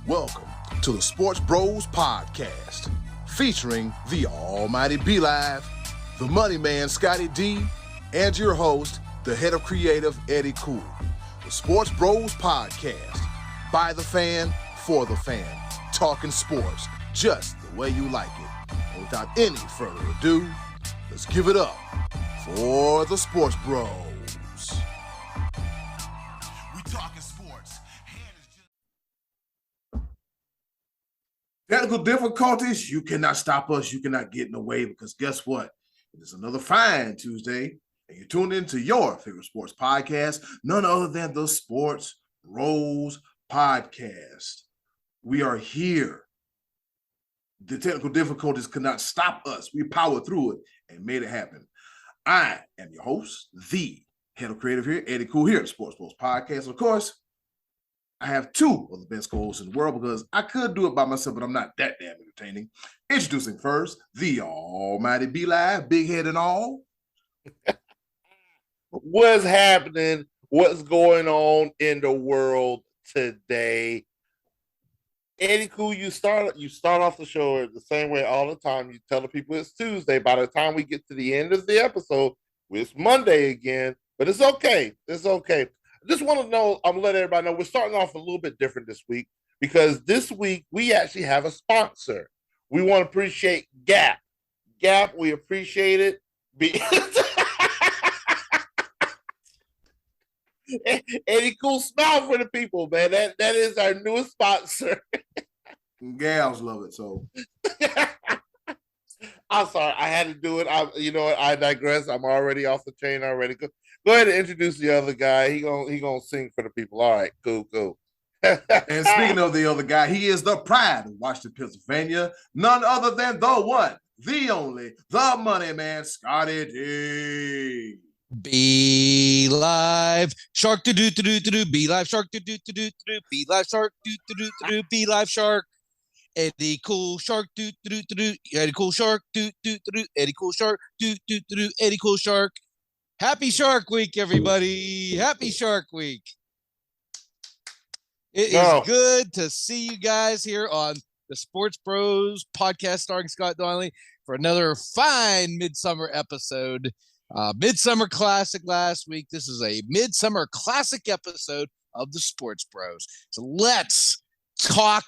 Welcome to the Sports Bros Podcast, featuring the almighty B-Live, the money man Scottie D, and your host, the head of creative Eddy. The Sports Bros Podcast, by the fan, for the fan, talking sports just the way you like it. And without any further ado, let's give it up for the Sports Bros. Technical difficulties, you cannot stop us. You cannot get in the way because guess what? It is another fine Tuesday, and you're tuned into your favorite sports podcast, none other than the Sports Bros Podcast. We are here. The technical difficulties cannot stop us. We powered through it and made it happen. I am your host, the head of creative here, Eddy here at Sports Bros Podcast. Of course, I have two of the best co-hosts in the world because I could do it by myself, but I'm not that damn entertaining. Introducing first, the almighty B-Live, big head and all. What's happening? What's going on in the world today? Eddy, you start off the show the same way all the time. You tell the people it's Tuesday. By the time we get to the end of the episode, it's Monday again, but it's okay. It's okay. I just want to know, I'm going to let everybody know, we're starting off a little bit different this week because this week we actually have a sponsor. We want to appreciate Gap. Gap, we appreciate it. Eddy, smile for the people, man. That is our newest sponsor. Gals love it, so. I'm sorry, I had to do it. I digress. I'm already off the chain already. Go ahead and introduce the other guy. He gonna sing for the people. All right, cool. And speaking of the other guy, he is the pride of Washington, Pennsylvania. None other than the one, the only, the money man, Scottie D. Be live, shark do do do do do. Be live, shark do do do do do. Be live, shark do do do do. Be live, shark. Eddy shark do do do do. Eddy shark do do do. Eddy shark do do do. Eddy shark. Happy Shark Week, everybody! Happy Shark Week. It is good to see you guys here on the Sports Bros Podcast, starring Scott Donnelly, for another fine midsummer episode. Midsummer Classic last week. This is a Midsummer Classic episode of the Sports Bros. So let's talk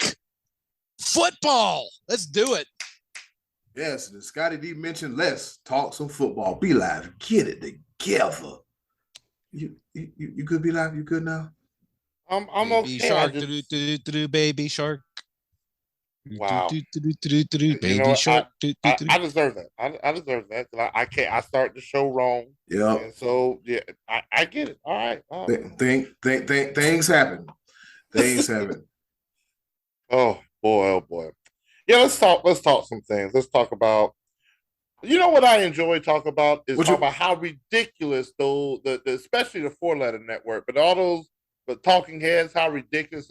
football. Let's do it. Yes, the Scottie D mentioned let's talk some football. Be live. Get it together. You good, Be live? You good now? I'm baby okay. Shark, baby shark. Wow. Baby shark. I deserve that. I deserve that. I start the show wrong. Yeah. And so yeah, I get it. All right. Things happen. Things happen. Oh boy. Yeah, let's talk some things. Let's talk about, you know what I enjoy talking about is talk about how ridiculous the especially the 4-letter network, but all those talking heads, how ridiculous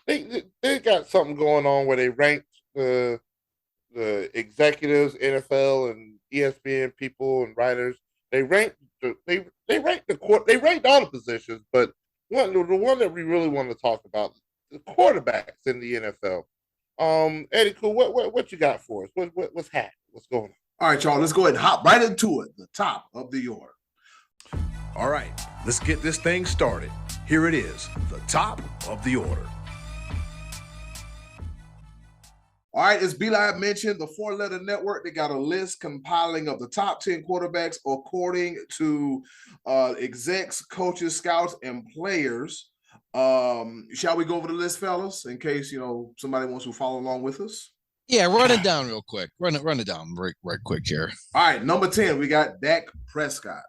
they got something going on where they ranked the executives, NFL and ESPN people and writers. They ranked all the positions, but the one that we really want to talk about, the quarterbacks in the NFL. Eddy, what you got for us? What's happening? What's going on? All right, y'all, let's go ahead and hop right into it. The top of the order. All right, let's get this thing started. Here it is, the top of the order. All right, as B-Live mentioned, the 4-letter network, they got a list compiling of the top 10 quarterbacks according to execs, coaches, scouts, and players. Shall we go over the list, fellas, in case somebody wants to follow along with us? Yeah, run it down real quick. Run it down right quick here. All right, number 10, we got Dak Prescott.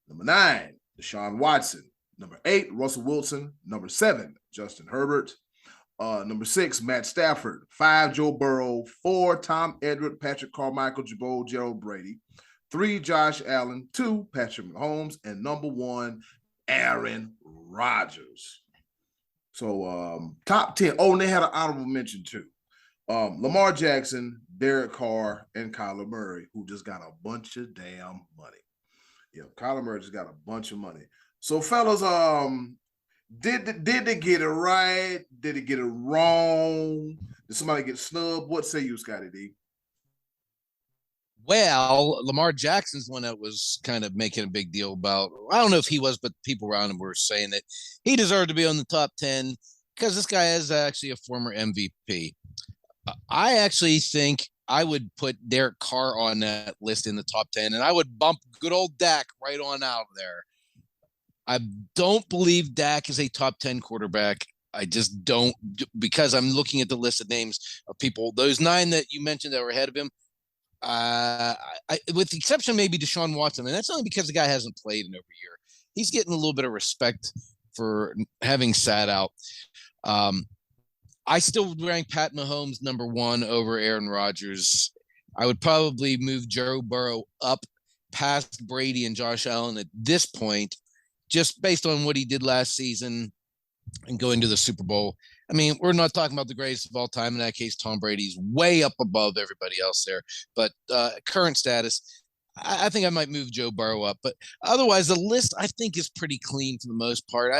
Number 9, Deshaun Watson. Number 8, Russell Wilson. Number 7, Justin Herbert. Number 6, Matt Stafford. 5, Joe Burrow. 4, Tom Edwards, Patrick Carmichael, Gerald Brady. 3, Josh Allen. 2, Patrick Mahomes. And number 1, Aaron Rodgers. So top 10. Oh, and they had an honorable mention too. Lamar Jackson, Derek Carr, and Kyler Murray, who just got a bunch of damn money. Yeah, Kyler Murray just got a bunch of money. So, fellas, Did they get it right? Did they get it wrong? Did somebody get snubbed? What say you, Scottie D? Well, Lamar Jackson's one that was kind of making a big deal about. I don't know if he was, but people around him were saying that he deserved to be on the top 10 because this guy is actually a former MVP. I actually think I would put Derek Carr on that list in the top 10, and I would bump good old Dak right on out of there. I don't believe Dak is a top 10 quarterback. I just don't, because I'm looking at the list of names of people, those 9 that you mentioned that were ahead of him. With the exception maybe Deshaun Watson, and that's only because the guy hasn't played in over a year. He's getting a little bit of respect for having sat out. I still would rank Pat Mahomes number 1 over Aaron Rodgers. I would probably move Joe Burrow up past Brady and Josh Allen at this point, just based on what he did last season and going to the Super Bowl. I mean, we're not talking about the greatest of all time. In that case, Tom Brady's way up above everybody else there. But current status, I think I might move Joe Burrow up. But otherwise, the list, I think, is pretty clean for the most part.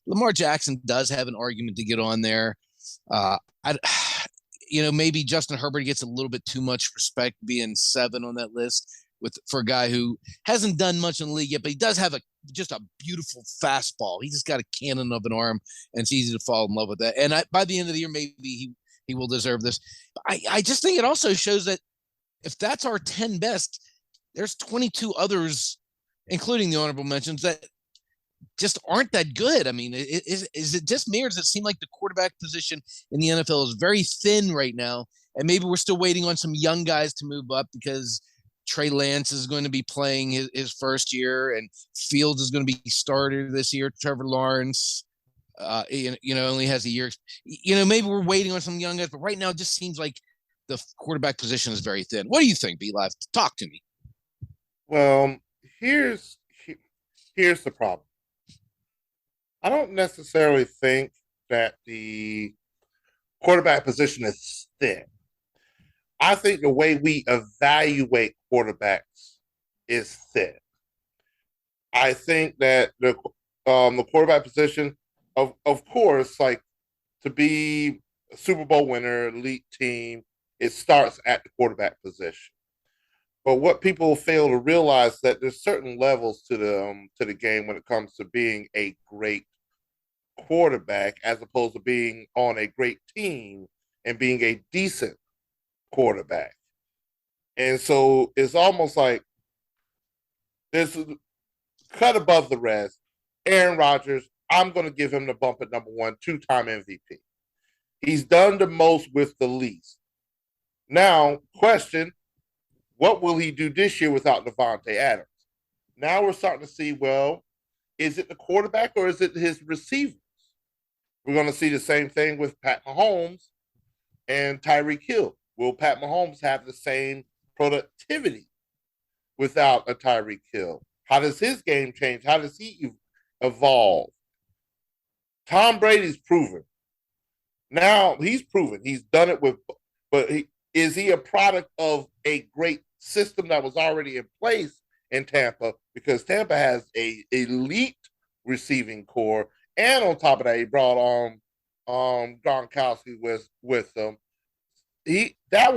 Lamar Jackson does have an argument to get on there. Maybe Justin Herbert gets a little bit too much respect being 7 on that list for a guy who hasn't done much in the league yet, but he does have just a beautiful fastball. He just got a cannon of an arm, and it's easy to fall in love with that. And by the end of the year, maybe he will deserve this. I just think it also shows that if that's our 10 best, there's 22 others, including the honorable mentions, that just aren't that good. I mean, is it just me, or does it seem like the quarterback position in the NFL is very thin right now? And maybe we're still waiting on some young guys to move up because Trey Lance is going to be playing his first year, and Fields is going to be starter this year. Trevor Lawrence, only has a year. Maybe we're waiting on some young guys, but right now it just seems like the quarterback position is very thin. What do you think, B-Live? Talk to me. Well, here's the problem. I don't necessarily think that the quarterback position is thin. I think the way we evaluate quarterbacks is thin. I think that the quarterback position, of course, like to be a Super Bowl winner, elite team, it starts at the quarterback position. But what people fail to realize that there's certain levels to the game when it comes to being a great quarterback, as opposed to being on a great team and being a decent quarterback. And so it's almost like there's a cut above the rest. Aaron Rodgers, I'm going to give him the bump at number 1, 2-time MVP. He's done the most with the least. Now, question, what will he do this year without Devontae Adams? Now we're starting to see, well, is it the quarterback or is it his receivers? We're going to see the same thing with Pat Mahomes and Tyreek Hill. Will Pat Mahomes have the same productivity without a Tyreek Hill? How does his game change? How does he evolve? Tom Brady's proven. Now he's proven. He's done it with, but is he a product of a great system that was already in place in Tampa? Because Tampa has a elite receiving core, and on top of that, he brought on Gronkowski with them. I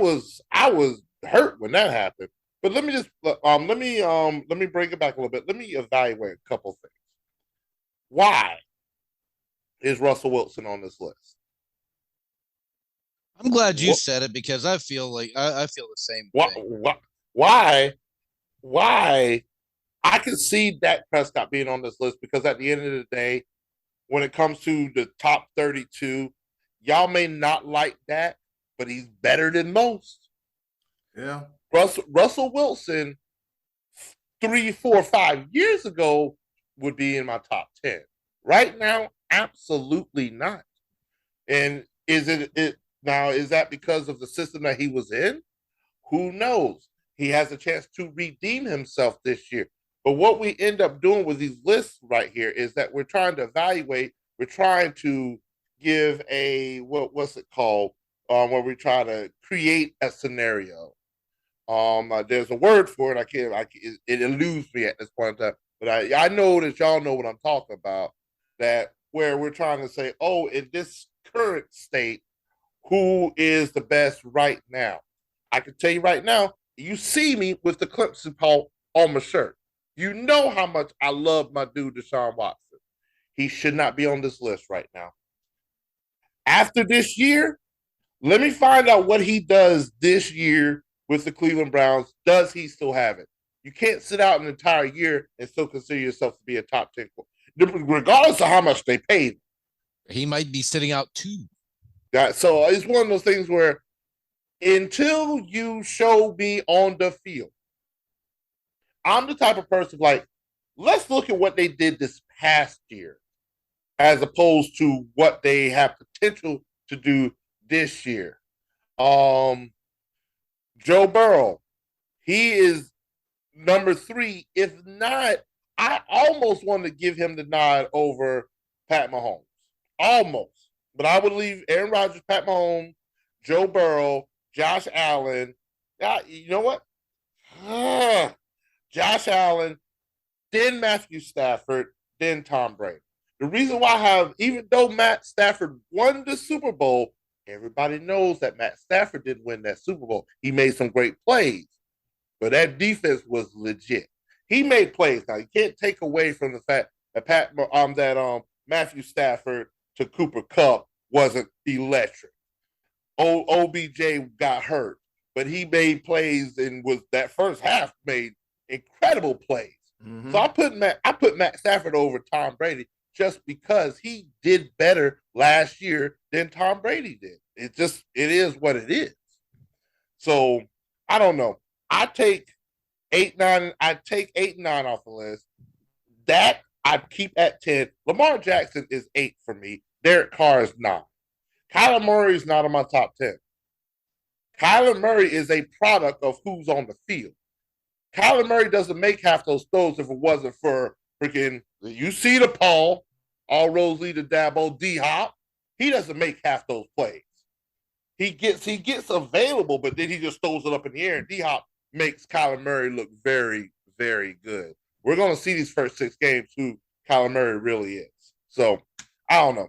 was hurt when that happened. But let me bring it back a little bit. Let me evaluate a couple things. Why is Russell Wilson on this list? I'm glad you said it, because I feel like I feel the same thing. Why? I can see Dak Prescott being on this list, because at the end of the day, when it comes to the top 32, y'all may not like Dak, but he's better than most. Yeah. Russell Wilson 3, 4, 5 years ago would be in my top 10. Right now, absolutely not. And is that because of the system that he was in? Who knows? He has a chance to redeem himself this year. But what we end up doing with these lists right here is that we're trying to evaluate, we're trying to give what's it called? Where we try to create a scenario. There's a word for it. It eludes me at this point in time. But I know that y'all know what I'm talking about. that where we're trying to say, oh, in this current state, who is the best right now? I can tell you right now, you see me with the Clemson Paul on my shirt. You know how much I love my dude, Deshaun Watson. He should not be on this list right now. After this year, let me find out what he does this year with the Cleveland Browns. Does he still have it? You can't sit out an entire year and still consider yourself to be a top 10, regardless of how much they paid. He might be sitting out too. So it's one of those things where until you show me on the field, I'm the type of person like, let's look at what they did this past year as opposed to what they have potential to do this year. Joe Burrow, he is number 3. If not, I almost want to give him the nod over Pat Mahomes. Almost. But I would leave Aaron Rodgers, Pat Mahomes, Joe Burrow, Josh Allen. You know what? Josh Allen, then Matthew Stafford, then Tom Brady. The reason why I have, even though Matt Stafford won the Super Bowl, everybody knows that Matt Stafford didn't win that Super Bowl. He made some great plays, but that defense was legit. He made plays. Now you can't take away from the fact that Matthew Stafford to Cooper Kupp wasn't electric. OBJ got hurt, but he made plays and was that first half made incredible plays. Mm-hmm. So I put Matt Stafford over Tom Brady just because he did better last year than Tom Brady did. It is what it is. So I don't know. I take 8, 9. I take 8 and 9 off the list. That I keep at 10. Lamar Jackson is 8 for me. Derek Carr is 9. Kyler Murray is not on my top 10. Kyler Murray is a product of who's on the field. Kyler Murray doesn't make half those throws if it wasn't for freaking, you see the Paul, all roads lead to Dabo, D-Hop. He doesn't make half those plays. He gets available, but then he just throws it up in the air, and D-Hop makes Kyler Murray look very, very good. We're going to see these first 6 games who Kyler Murray really is. So, I don't know.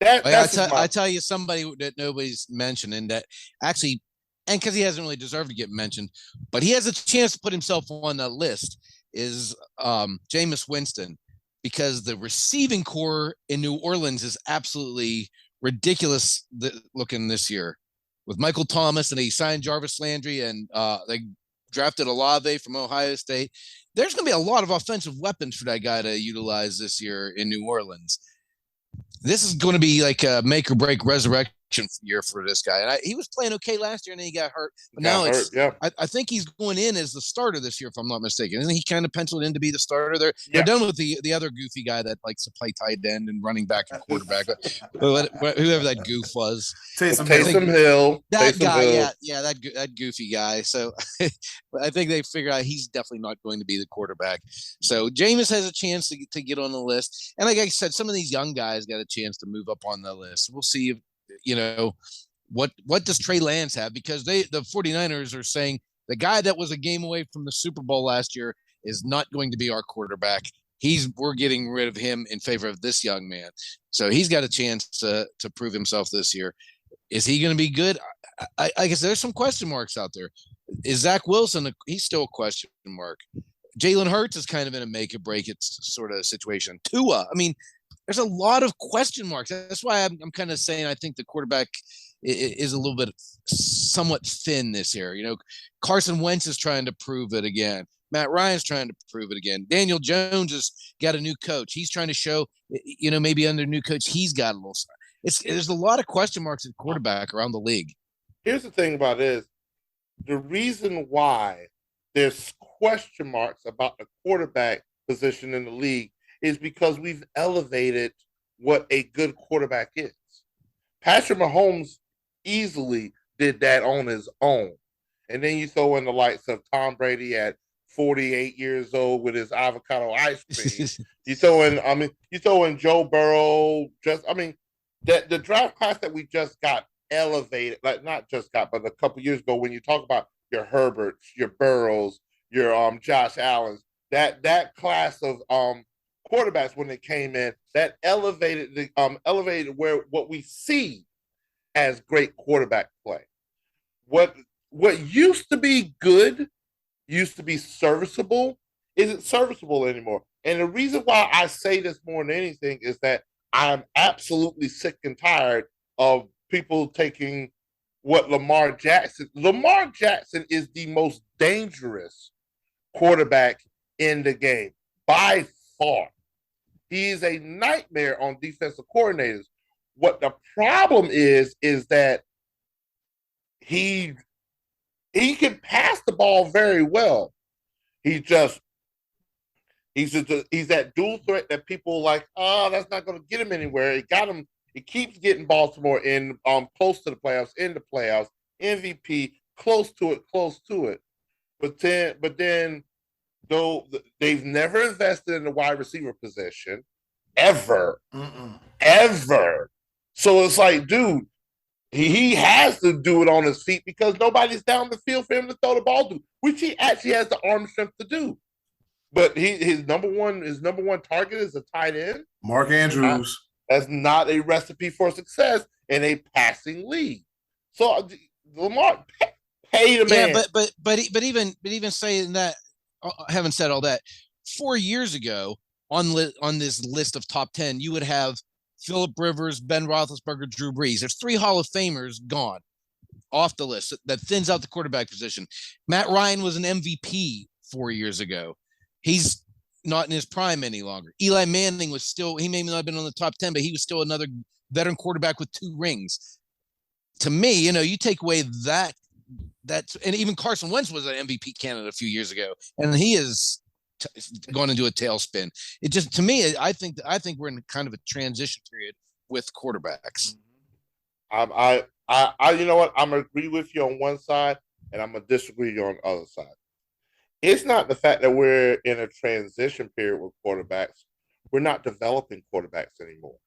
I tell you somebody that nobody's mentioning that actually, and because he hasn't really deserved to get mentioned, but he has a chance to put himself on the list, is Jameis Winston, because the receiving core in New Orleans is absolutely ridiculous looking this year. With Michael Thomas, and they signed Jarvis Landry, and they drafted Olave from Ohio State. There's going to be a lot of offensive weapons for that guy to utilize this year in New Orleans. This is going to be like a make or break resurrection year for this guy. And he was playing okay last year, and then he got hurt. But I think he's going in as the starter this year, if I'm not mistaken. Isn't he kind of penciled in to be the starter there? Yeah. They're done with the other goofy guy that likes to play tight end and running back and quarterback. Whoever that goof was. Taysom Hill. That Taysom guy, Hill. yeah, that goofy guy. So I think they figure out he's definitely not going to be the quarterback. So Jameis has a chance to get on the list. And like I said, some of these young guys got a chance to move up on the list. We'll see if, what does Trey Lance have? Because the 49ers are saying the guy that was a game away from the Super Bowl last year is not going to be our quarterback. We're getting rid of him in favor of this young man. So he's got a chance to prove himself this year. Is he going to be good? I guess there's some question marks out there. Is Zach Wilson, he's still a question mark. Jalen Hurts is kind of in a make or break it sort of situation. Tua, I mean, there's a lot of question marks. That's why I'm kind of saying I think the quarterback is a little bit somewhat thin this year. Carson Wentz is trying to prove it again. Matt Ryan's trying to prove it again. Daniel Jones has got a new coach. He's trying to show, maybe under new coach, he's got a little. There's a lot of question marks at quarterback around the league. Here's the thing about it is the reason why there's question marks about the quarterback position in the league is because we've elevated what a good quarterback is. Patrick Mahomes easily did that on his own. And then you throw in the likes of Tom Brady at 48 years old with his avocado ice cream. you throw in Joe Burrow. The draft class that we just got elevated, like not just got, but a couple years ago, when you talk about your Herberts, your Burrows, your Josh Allens, that class of quarterbacks when they came in that elevated what we see as great quarterback play. What used to be good, used to be serviceable, isn't serviceable anymore. And the reason why I say this more than anything is that I'm absolutely sick and tired of people taking what Lamar Jackson is the most dangerous quarterback in the game by far. He is a nightmare on defensive coordinators. What the problem is that he can pass the ball very well. He's that dual threat that people like, oh, that's not going to get him anywhere. It got him. It keeps getting Baltimore in close to the playoffs, in the playoffs, MVP, close to it. But then though they've never invested in the wide receiver position ever. So it's like, dude, he has to do it on his feet because nobody's down the field for him to throw the ball to, which he actually has the arm strength to do. But his number one target is a tight end. Mark Andrews. That's not a recipe for success in a passing league. So Lamar, pay the man. Yeah, but even saying that, having said all that, 4 years ago on this list of top 10, you would have Phillip Rivers, Ben Roethlisberger, Drew Brees. There's 3 Hall of Famers gone off the list. That thins out the quarterback position. Matt Ryan was an MVP 4 years ago. He's not in his prime any longer. Eli Manning was still, he may not have been on the top 10, but he was still another veteran quarterback with 2 rings. To me, you take away that's, and even Carson Wentz was an MVP candidate a few years ago, and he is going into a tailspin. It just, to me, I think we're in kind of a transition period with quarterbacks. I you know what? I'm gonna agree with you on one side, and I'm gonna disagree with you on the other side. It's not the fact that we're in a transition period with quarterbacks. We're not developing quarterbacks anymore.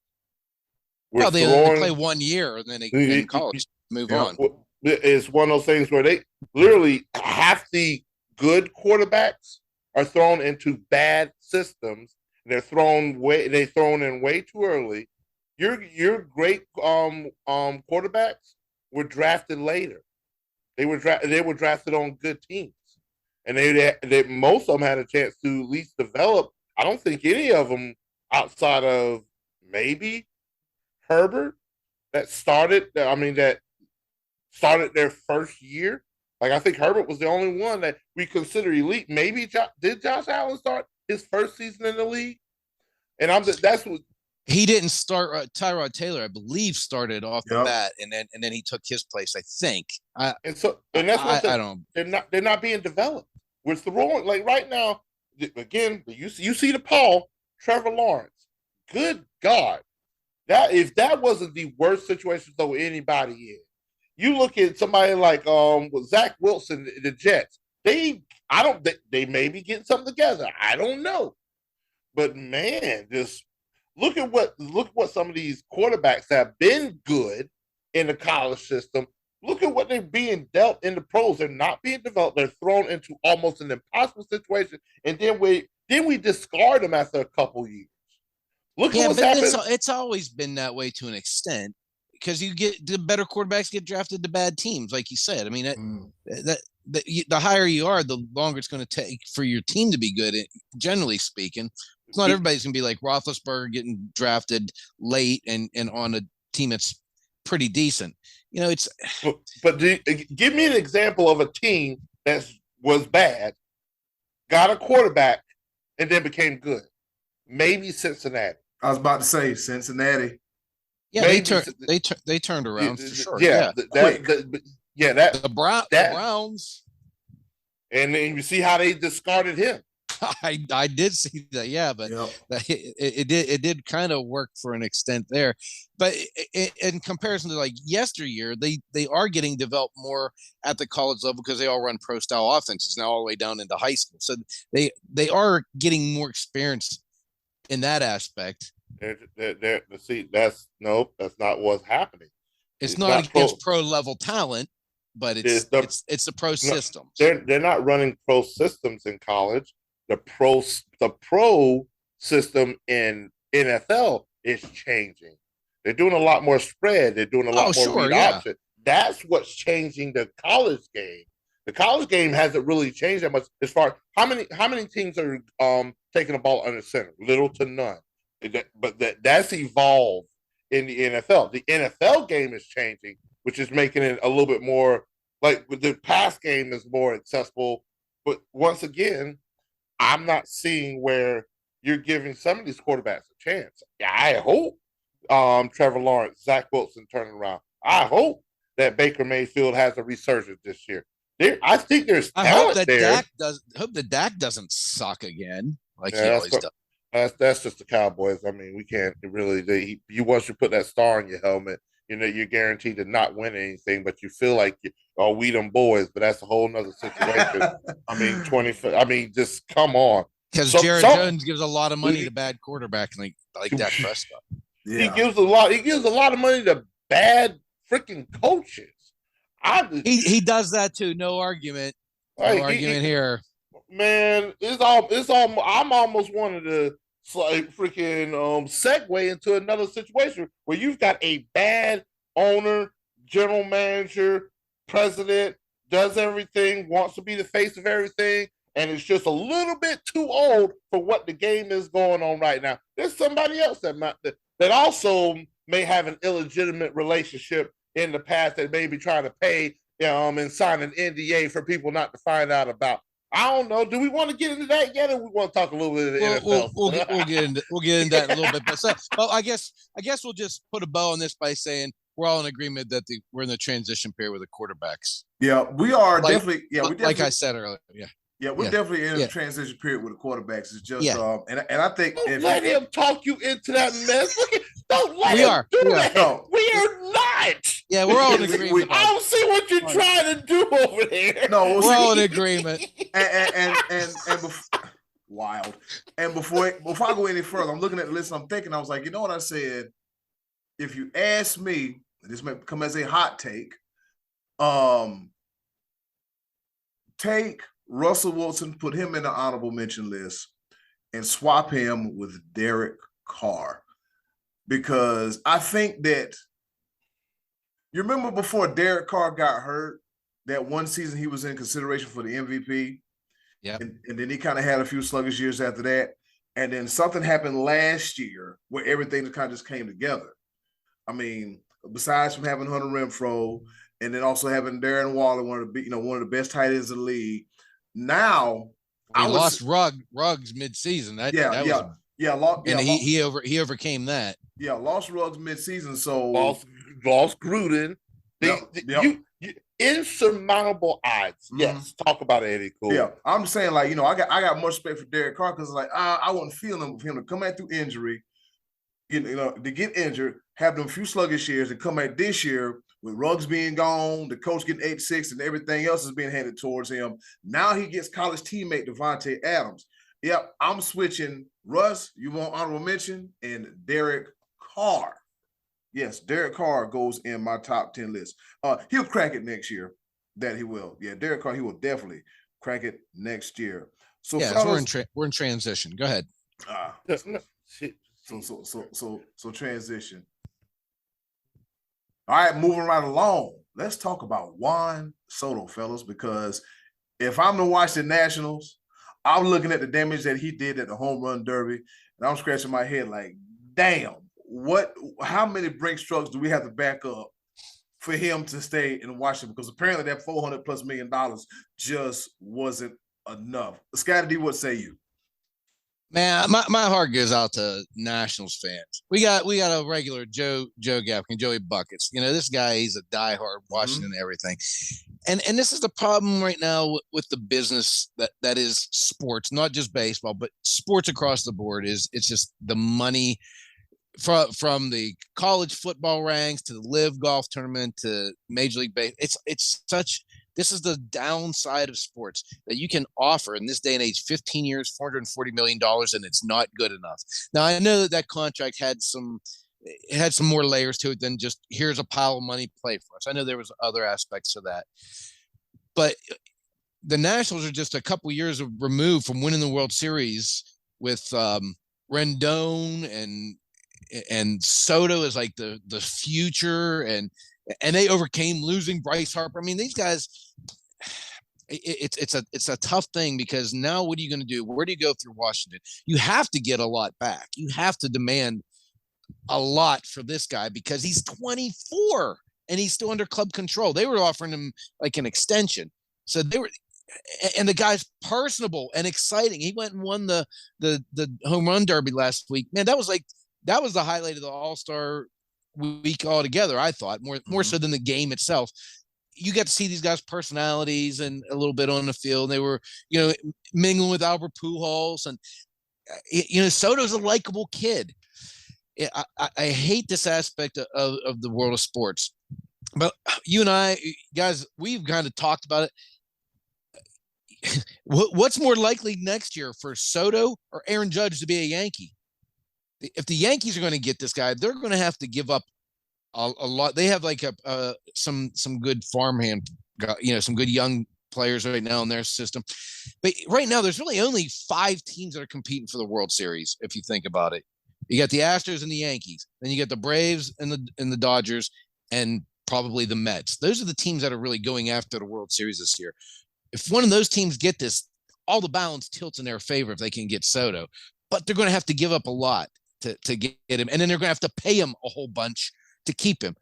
They play 1 year and then they in college move on. It's one of those things where they literally half the good quarterbacks are thrown into bad systems. They're thrown in way too early. Your great quarterbacks were drafted later. They were drafted on good teams. And they most of them had a chance to at least develop. I don't think any of them outside of maybe Herbert that started their first year. Like, I think Herbert was the only one that we consider elite. Maybe did Josh Allen start his first season in the league? And that's what he didn't start. Tyrod Taylor, I believe, started off the bat, and then he took his place, I think. That's what I don't. They're not being developed. We're throwing, like, right now. Again, you see the poll, Trevor Lawrence. Good God, if that wasn't the worst situation to throw anybody in. You look at somebody like Zach Wilson, the Jets. They may be getting something together. I don't know, but man, just look at what some of these quarterbacks have been good in the college system. Look at what they're being dealt in the pros. They're not being developed. They're thrown into almost an impossible situation, and then we discard them after a couple years. Look at what's happening. It's always been that way to an extent. Because the better quarterbacks get drafted to bad teams, like you said. I mean, the higher you are, the longer it's going to take for your team to be good. Generally speaking, it's not everybody's going to be like Roethlisberger getting drafted late and on a team that's pretty decent. It's. But give me an example of a team that was bad, got a quarterback, and then became good. Maybe Cincinnati. I was about to say Cincinnati. Yeah, they turned around for sure. Yeah, the Browns. And then you see how they discarded him. I did see that, yeah, but it did kind of work for an extent there. But in comparison to like yesteryear, they are getting developed more at the college level because they all run pro style offenses now all the way down into high school. So they are getting more experience in that aspect. See, that's not what's happening. It's not against pro level talent, but it's the pro systems. They're not running pro systems in college. The pro system in NFL is changing. They're doing a lot more spread. They're doing a lot more read option. That's what's changing the college game. The college game hasn't really changed that much as far as how many teams are taking the ball under center, little to none. But that's evolved in the NFL. The NFL game is changing, which is making it a little bit more like the pass game is more accessible. But once again, I'm not seeing where you're giving some of these quarterbacks a chance. I hope Trevor Lawrence, Zach Wilson turning around. I hope that Baker Mayfield has a resurgence this year. I think there's talent there. I hope that Dak doesn't suck again like he always does. That's just the Cowboys. I mean, we can't really. You once you put that star on your helmet, you're guaranteed to not win anything, but you feel like we them boys. But that's a whole nother situation. I mean, just come on. Because Jared Jones gives a lot of money to bad quarterback like Dak Prescott. Yeah. He gives a lot of money to bad freaking coaches. He does that too. No argument. No argument here. Man, it's all. I'm almost wanted to freaking segue into another situation where you've got a bad owner, general manager, president, does everything, wants to be the face of everything, and it's just a little bit too old for what the game is going on right now. There's somebody else that also may have an illegitimate relationship in the past that may be trying to pay and sign an NDA for people not to find out about. I don't know. Do we want to get into that yet, or we want to talk a little bit of the NFL? We'll get into that in a little bit. But I guess we'll just put a bow on this by saying we're all in agreement that we're in the transition period with the quarterbacks. Yeah, we are definitely. Yeah, we definitely, like I said earlier. Yeah. Yeah, we're definitely in a transition period with the quarterbacks. It's just and I think don't let him talk you into that mess. Don't let him do that. No. We are not. Yeah, we're all in agreement. I don't see what you're trying to do over there. No, we're all in agreement. And wild. And before I go any further, I'm looking at the list. And I'm thinking, I was like, you know what I said? If you ask me, this may come as a hot take. Take Russell Wilson, put him in the honorable mention list, and swap him with Derek Carr. Because I think that you remember before Derek Carr got hurt, that one season he was in consideration for the MVP. Yeah. And then he kind of had a few sluggish years after that. And then something happened last year where everything kind of just came together. I mean, besides from having Hunter Renfrow and then also having Darren Waller, one of the best tight ends in the league. Now he lost Ruggs mid-season. He overcame that. Yeah, lost Ruggs mid-season. So lost Gruden. Insurmountable odds. Mm-hmm. Yes, talk about it, Eddie. Cool. Yeah, I'm saying I got more respect for Derek Carr because I wasn't feeling for him to come back through injury, to get injured, have them few sluggish years, and come back this year with Ruggs being gone, the coach getting 8-6, and everything else is being handed towards him. Now he gets college teammate Devontae Adams. Yep, I'm switching Russ, you want honorable mention, and Derek Carr. Yes, Derek Carr goes in my top 10 list. He'll crack it next year. That he will. Yeah, Derek Carr, he will definitely crack it next year. So we're in transition. Go ahead. So transition. All right, moving right along. Let's talk about Juan Soto, fellas, because if I'm to watch the Nationals, I'm looking at the damage that he did at the home run derby, and I'm scratching my head like, damn, how many brake trucks do we have to back up for him to stay in Washington? Because apparently that $400+ million just wasn't enough. Scottie D, what say you? Man, my heart goes out to Nationals fans. We got a regular Joe Gapkin, Joey Buckets. This guy, he's a diehard Washington and everything. And this is the problem right now with the business that is sports, not just baseball, but sports across the board. It's just the money from the college football ranks to the live golf tournament to Major League Baseball. This is the downside of sports that you can offer in this day and age, 15 years, $440 million, and it's not good enough. Now, I know that contract had some more layers to it than just here's a pile of money, play for us. I know there was other aspects to that. But the Nationals are just a couple years removed from winning the World Series with Rendon and Soto is like the future, and they overcame losing Bryce Harper. I mean, these guys, it's a tough thing, because now what are you going to do? Where do you go through Washington? You have to get a lot back. You have to demand a lot for this guy, because he's 24 and he's still under club control. They were offering him like an extension. So they were, and the guy's personable and exciting. He went and won the home run derby last week. Man, that was the highlight of the All-Star week altogether, I thought, more so than the game itself. You got to see these guys' personalities and a little bit on the field. They were, mingling with Albert Pujols, and Soto's a likable kid. I hate this aspect of the world of sports, but you and I, guys, we've kind of talked about it. What's more likely next year, for Soto or Aaron Judge to be a Yankee? If the Yankees are going to get this guy, they're going to have to give up a lot. They have like some good farmhand, some good young players right now in their system. But right now, there's really only 5 teams that are competing for the World Series, if you think about it. You got the Astros and the Yankees. Then you got the Braves and the Dodgers, and probably the Mets. Those are the teams that are really going after the World Series this year. If one of those teams get this, all the balance tilts in their favor if they can get Soto. But they're going to have to give up a lot to get him, and then they're going to have to pay him a whole bunch to keep him.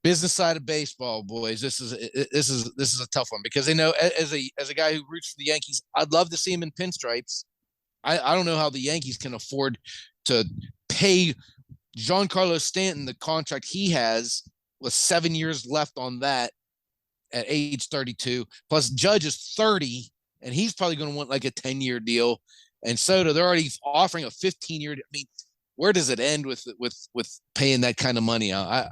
Business side of baseball, boys. This is a tough one, because they know, as a guy who roots for the Yankees, I'd love to see him in pinstripes. I don't know how the Yankees can afford to pay Giancarlo Stanton the contract he has, with 7 years left on that at age 32. Plus Judge is 30, and he's probably going to want like a 10-year deal. And Soto, they're already offering a 15-year. I mean, where does it end with paying that kind of money out?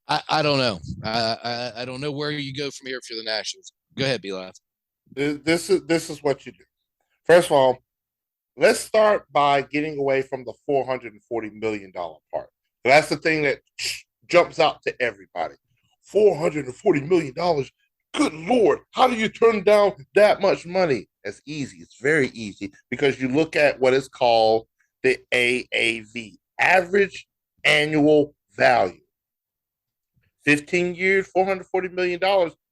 I don't know. I don't know where you go from here if you're the Nationals. Go ahead, B-Live. This is what you do. First of all, let's start by getting away from the $440 million part. That's the thing that jumps out to everybody. $440 million. Good Lord, how do you turn down that much money? It's easy. It's very easy, because you look at what is called the AAV, average annual value. 15 years, $440 million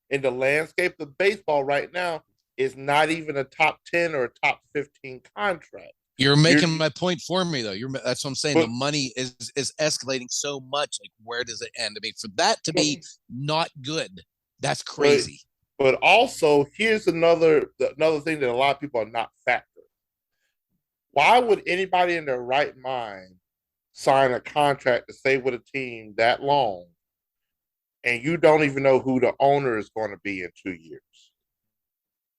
in the landscape of baseball right now is not even a top 10 or a top 15 contract. You're making my point for me, though. That's what I'm saying. The money is escalating so much. Like, where does it end? I mean, for that to be not good, that's crazy. But also, here's another thing that a lot of people are not factoring. Why would anybody in their right mind sign a contract to stay with a team that long, and you don't even know who the owner is going to be in 2 years?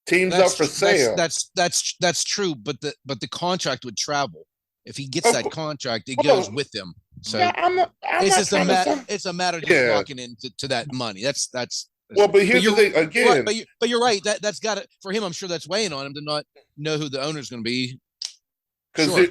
Teams up for sale. That's true, but the contract would travel. If he gets that contract, it goes with him. So yeah, it's a matter of just locking into that money. That's well, but here's the thing again. Right, but you're right. That's got to, for him. I'm sure that's weighing on him to not know who the owner's going to be. Because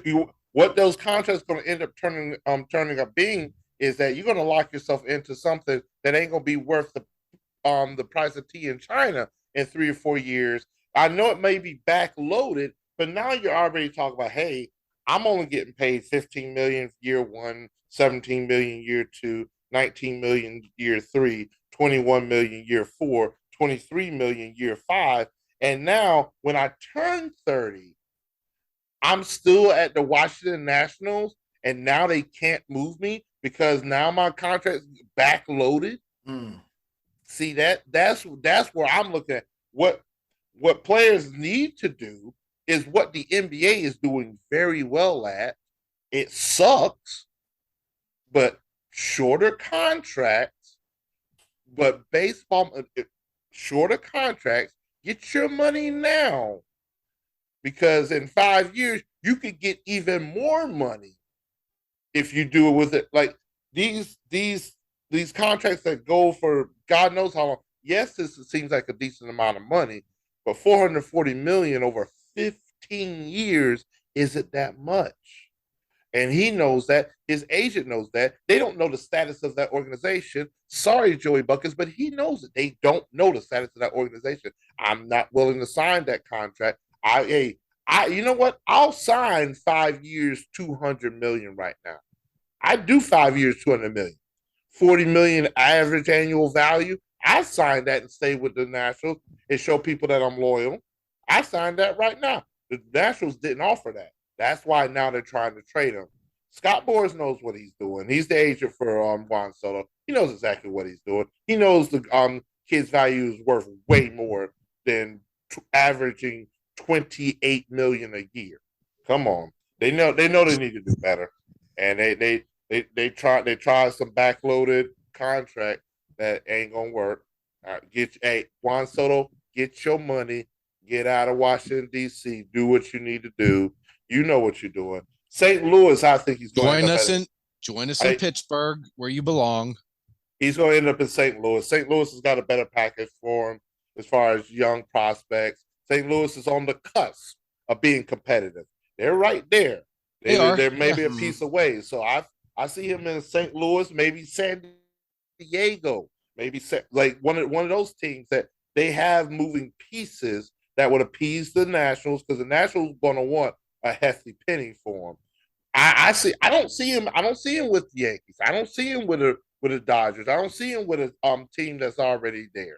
what those contracts going to end up turning up being is that you're going to lock yourself into something that ain't going to be worth the price of tea in China in 3 or 4 years. I know it may be backloaded, but now you're already talking about, hey, I'm only getting paid $15 million year 1, $17 million year 2, $19 million year 3, $21 million year 4, $23 million year 5. And now when I turn 30, I'm still at the Washington Nationals, and now they can't move me because now my contract's backloaded. See, that's where I'm looking at. What players need to do is what the NBA is doing very well at. It sucks, but shorter contracts, but baseball, shorter contracts, get your money now. Because in 5 years, you could get even more money if you do it with it. Like these contracts that go for God knows how long. Yes, this seems like a decent amount of money, but $440 million over 15 years isn't that much. And he knows that. His agent knows that. They don't know the status of that organization. Sorry, Joey Buckets, but he knows it. They don't know the status of that organization. I'm not willing to sign that contract. I You know what? I'll sign 5 years, 200 million right now. I do 5 years, 200 million, 40 million average annual value. I sign that and stay with the Nationals and show people that I'm loyal. I signed that right now. The Nationals didn't offer that. That's why now they're trying to trade him. Scott Boras knows what he's doing. He's the agent for Juan Soto. He knows exactly what he's doing. He knows the kid's value is worth way more than averaging 28 million a year. Come on, they know they need to do better, and they try some backloaded contract that ain't gonna work. Juan Soto, get your money, get out of Washington D.C., do what you need to do. You know what you're doing. St. Louis, I think he's going to join us in Pittsburgh, where you belong. He's going to end up in St. Louis. St. Louis has got a better package for him as far as young prospects. St. Louis is on the cusp of being competitive. They're right there. They're maybe a piece away. So I see him in St. Louis, maybe San Diego, maybe like one of those teams that they have moving pieces that would appease the Nationals, because the Nationals are going to want a hefty penny for him. I don't see him with the Yankees. I don't see him with the Dodgers. I don't see him with a team that's already there.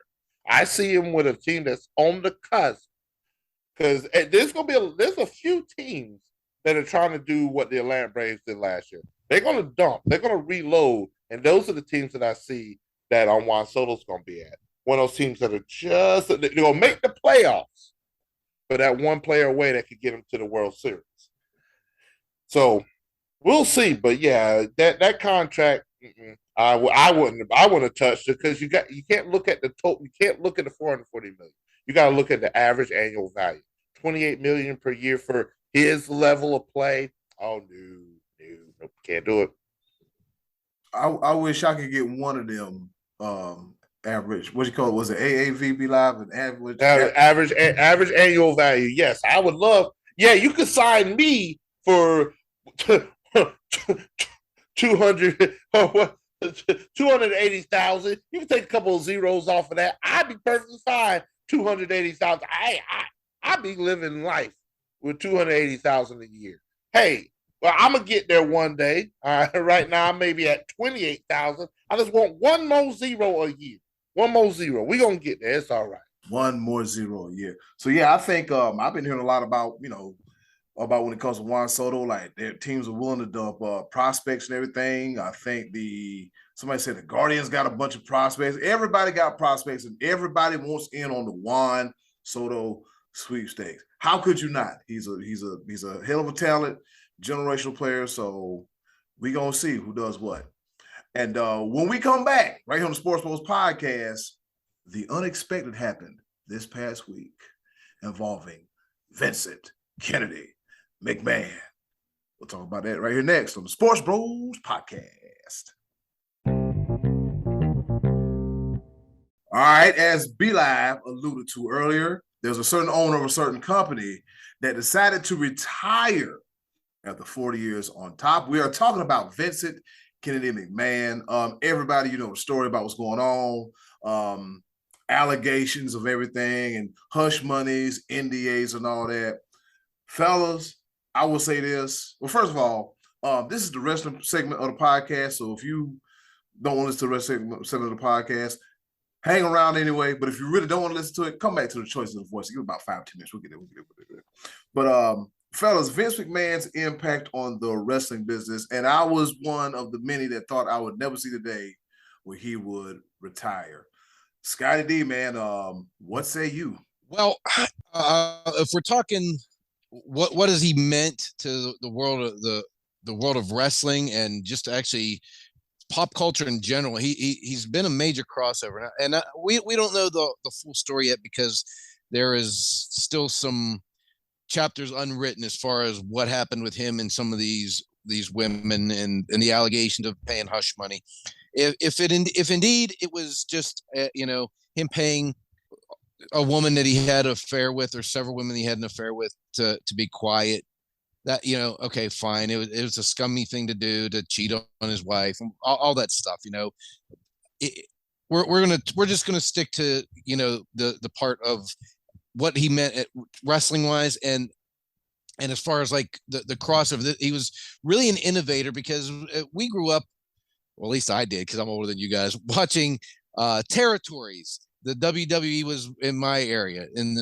I see him with a team that's on the cusp, because there's a few teams that are trying to do what the Atlanta Braves did last year. They're going to dump. They're going to reload, and those are the teams that I see that Juan Soto's going to be at. One of those teams that are they're going to make the playoffs, but that one player away that could get them to the World Series. So we'll see. But yeah, that contract, I wouldn't have touched it, because you can't look at the total. You can't look at the 440 million. You got to look at the average annual value. 28 million per year for his level of play. Oh no, can't do it. I wish I could get one of them average. What you call it? Was it AAVB live and average annual value? Yes, I would love. Yeah, you could sign me for 280,000. You can take a couple of zeros off of that. I'd be perfectly fine. 280,000. I'd be living life with 280,000 a year. Hey, well, I'm gonna get there one day. Right now, I'm maybe at 28,000. I just want one more zero a year. One more zero. We're gonna get there. It's all right. One more zero a year. So yeah, I think I've been hearing a lot about about when it comes to Juan Soto, like their teams are willing to dump prospects and everything. I think somebody said the Guardians got a bunch of prospects. Everybody got prospects, and everybody wants in on the Juan Soto sweepstakes. How could you not? He's a hell of a talent, generational player. So we gonna see who does what. And when we come back, right here on the Sports Bros podcast, the unexpected happened this past week involving Vincent Kennedy McMahon. We'll talk about that right here next on the Sports Bros podcast. All right, as B-Live alluded to earlier, there's a certain owner of a certain company that decided to retire after 40 years on top. We are talking about Vincent Kennedy McMahon. Everybody, the story about what's going on, allegations of everything and hush monies, NDAs and all that. Fellas, I will say this. Well, first of all, this is the wrestling segment of the podcast. So if you don't want to listen to the wrestling segment of the podcast, hang around anyway. But if you really don't want to listen to it, come back to the Choices of the Voice. Give it about 5-10 minutes. We'll get it. But fellas, Vince McMahon's impact on the wrestling business, and I was one of the many that thought I would never see the day where he would retire. Scottie D, man, what say you? Well, if we're talking, what has he meant to the world of the world of wrestling and just actually pop culture in general? He's been a major crossover, and we don't know the full story yet, because there is still some chapters unwritten as far as what happened with him and some of these women and the allegations of paying hush money. If indeed it was just him paying a woman that he had an affair with, or several women he had an affair with, to be quiet, that okay, fine, it was a scummy thing to do, to cheat on his wife, and all that stuff. We're just gonna stick to the part of what he meant wrestling wise, and And as far as like the crossover, he was really an innovator because we grew up, well, at least I did because I'm older than you guys, watching territories. The WWE was in my area in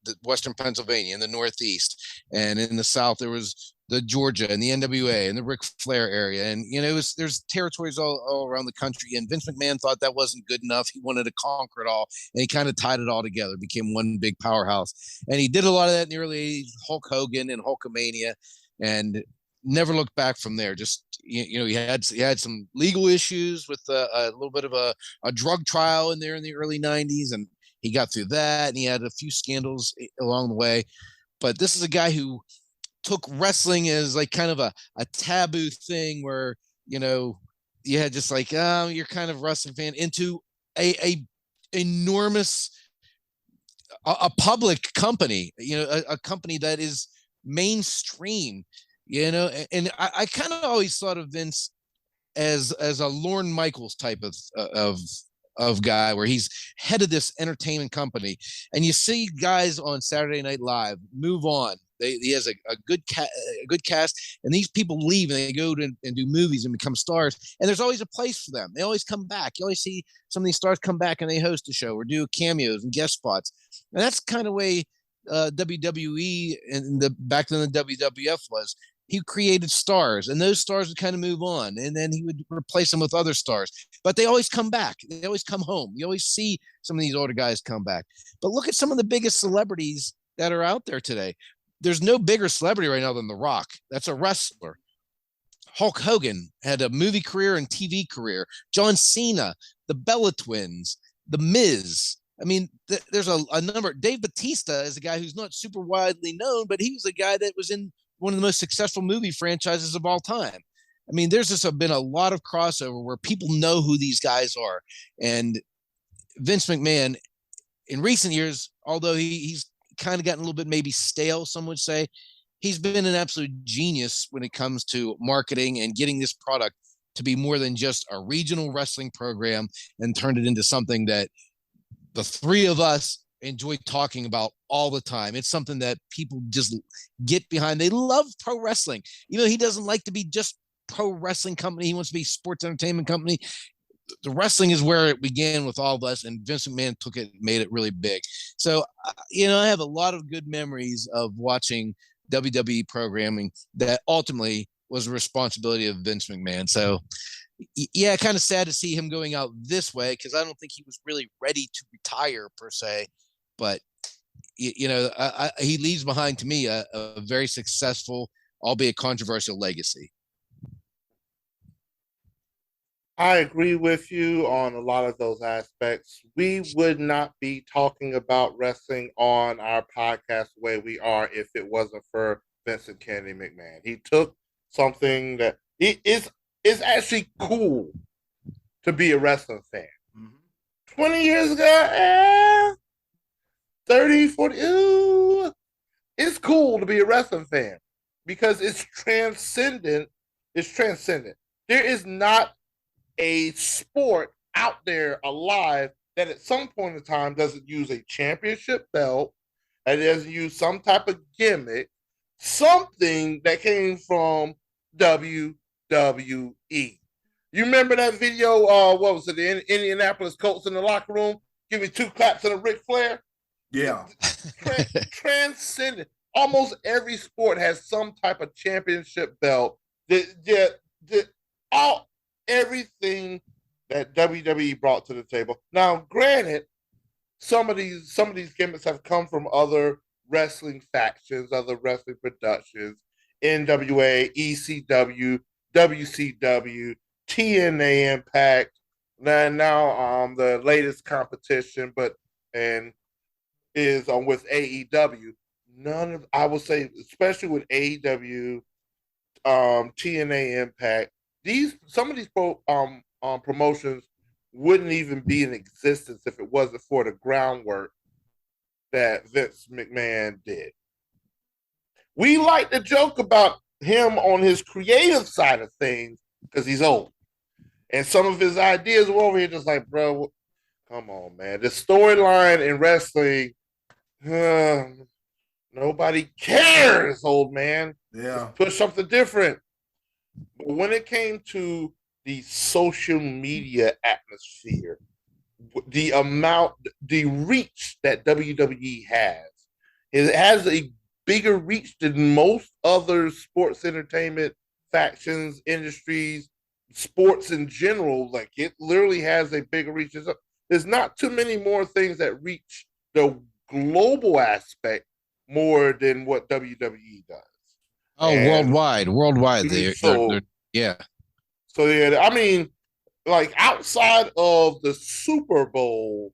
the Western Pennsylvania, in the Northeast, and in the South there was the Georgia and the NWA and the Ric Flair area, and there's territories all around the country. And Vince McMahon thought that wasn't good enough. He wanted to conquer it all, and he kind of tied it all together, became one big powerhouse. And he did a lot of that in the early '80s, Hulk Hogan and Hulkamania, and never looked back from there. Just he had some legal issues with a little bit of a drug trial in there in the early '90s, and he got through that, and he had a few scandals along the way. But this is a guy who took wrestling as like kind of a taboo thing where you had just like, oh, you're kind of a wrestling fan, into a enormous a public company, a company that is mainstream. And I kind of always thought of Vince as a Lorne Michaels type of guy, where he's head of this entertainment company, and you see guys on Saturday Night Live move on. He has a good cast, and these people leave and they go and do movies and become stars. And there's always a place for them. They always come back. You always see some of these stars come back and they host a show or do cameos and guest spots. And that's kind of way WWE and back then the WWF was. He created stars, and those stars would kind of move on, and then he would replace them with other stars. But they always come back. They always come home. You always see some of these older guys come back. But look at some of the biggest celebrities that are out there today. There's no bigger celebrity right now than The Rock. That's a wrestler. Hulk Hogan had a movie career and TV career. John Cena, the Bella Twins, The Miz. I mean, there's a number. Dave Bautista is a guy who's not super widely known, but he was a guy that was in one of the most successful movie franchises of all time. I mean, there's just been a lot of crossover where people know who these guys are. And Vince McMahon, in recent years, although he's kind of gotten a little bit maybe stale, some would say, he's been an absolute genius when it comes to marketing and getting this product to be more than just a regional wrestling program, and turned it into something that the three of us enjoy talking about all the time. It's something that people just get behind. They love pro wrestling. He doesn't like to be just pro wrestling company. He wants to be sports entertainment company. The wrestling is where it began with all of us, and Vince McMahon took it and made it really big. So, I have a lot of good memories of watching WWE programming that ultimately was a responsibility of Vince McMahon. So, yeah, kind of sad to see him going out this way, because I don't think he was really ready to retire per se. But, he leaves behind, to me, a very successful, albeit controversial legacy. I agree with you on a lot of those aspects. We would not be talking about wrestling on our podcast the way we are if it wasn't for Vincent Kennedy McMahon. He took something that is actually cool to be a wrestling fan. 20 years ago, 30, 40, it's cool to be a wrestling fan because it's transcendent. It's transcendent. There is not a sport out there alive that at some point in time doesn't use a championship belt, and doesn't use some type of gimmick, something that came from WWE. You remember that video? What was it? The Indianapolis Colts in the locker room, give me 2 claps and a Ric Flair. Yeah, transcendent. Almost every sport has some type of championship belt. Everything that WWE brought to the table. Now, granted, some of these gimmicks have come from other wrestling factions, other wrestling productions, NWA, ECW, WCW, TNA Impact, now the latest competition, is with AEW. I would say, especially with AEW, TNA Impact, some of these promotions wouldn't even be in existence if it wasn't for the groundwork that Vince McMahon did. We like to joke about him on his creative side of things because he's old. And some of his ideas were over here just like, bro, come on, man. The storyline in wrestling, Nobody cares, old man. Yeah. Just push something different. But when it came to the social media atmosphere, the reach that WWE has, it has a bigger reach than most other sports entertainment factions, industries, sports in general. Like it literally has a bigger reach. There's not too many more things that reach the global aspect more than what WWE does. Oh, And worldwide. So yeah. So yeah, I mean, like outside of the Super Bowl,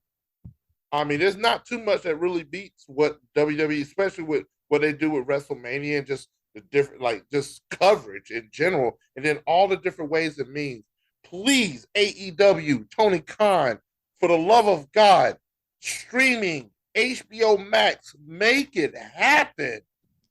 I mean, there's not too much that really beats what WWE, especially with what they do with WrestleMania and just the different, like just coverage in general, and then all the different ways it means. Please, AEW, Tony Khan, for the love of God, streaming HBO Max, make it happen.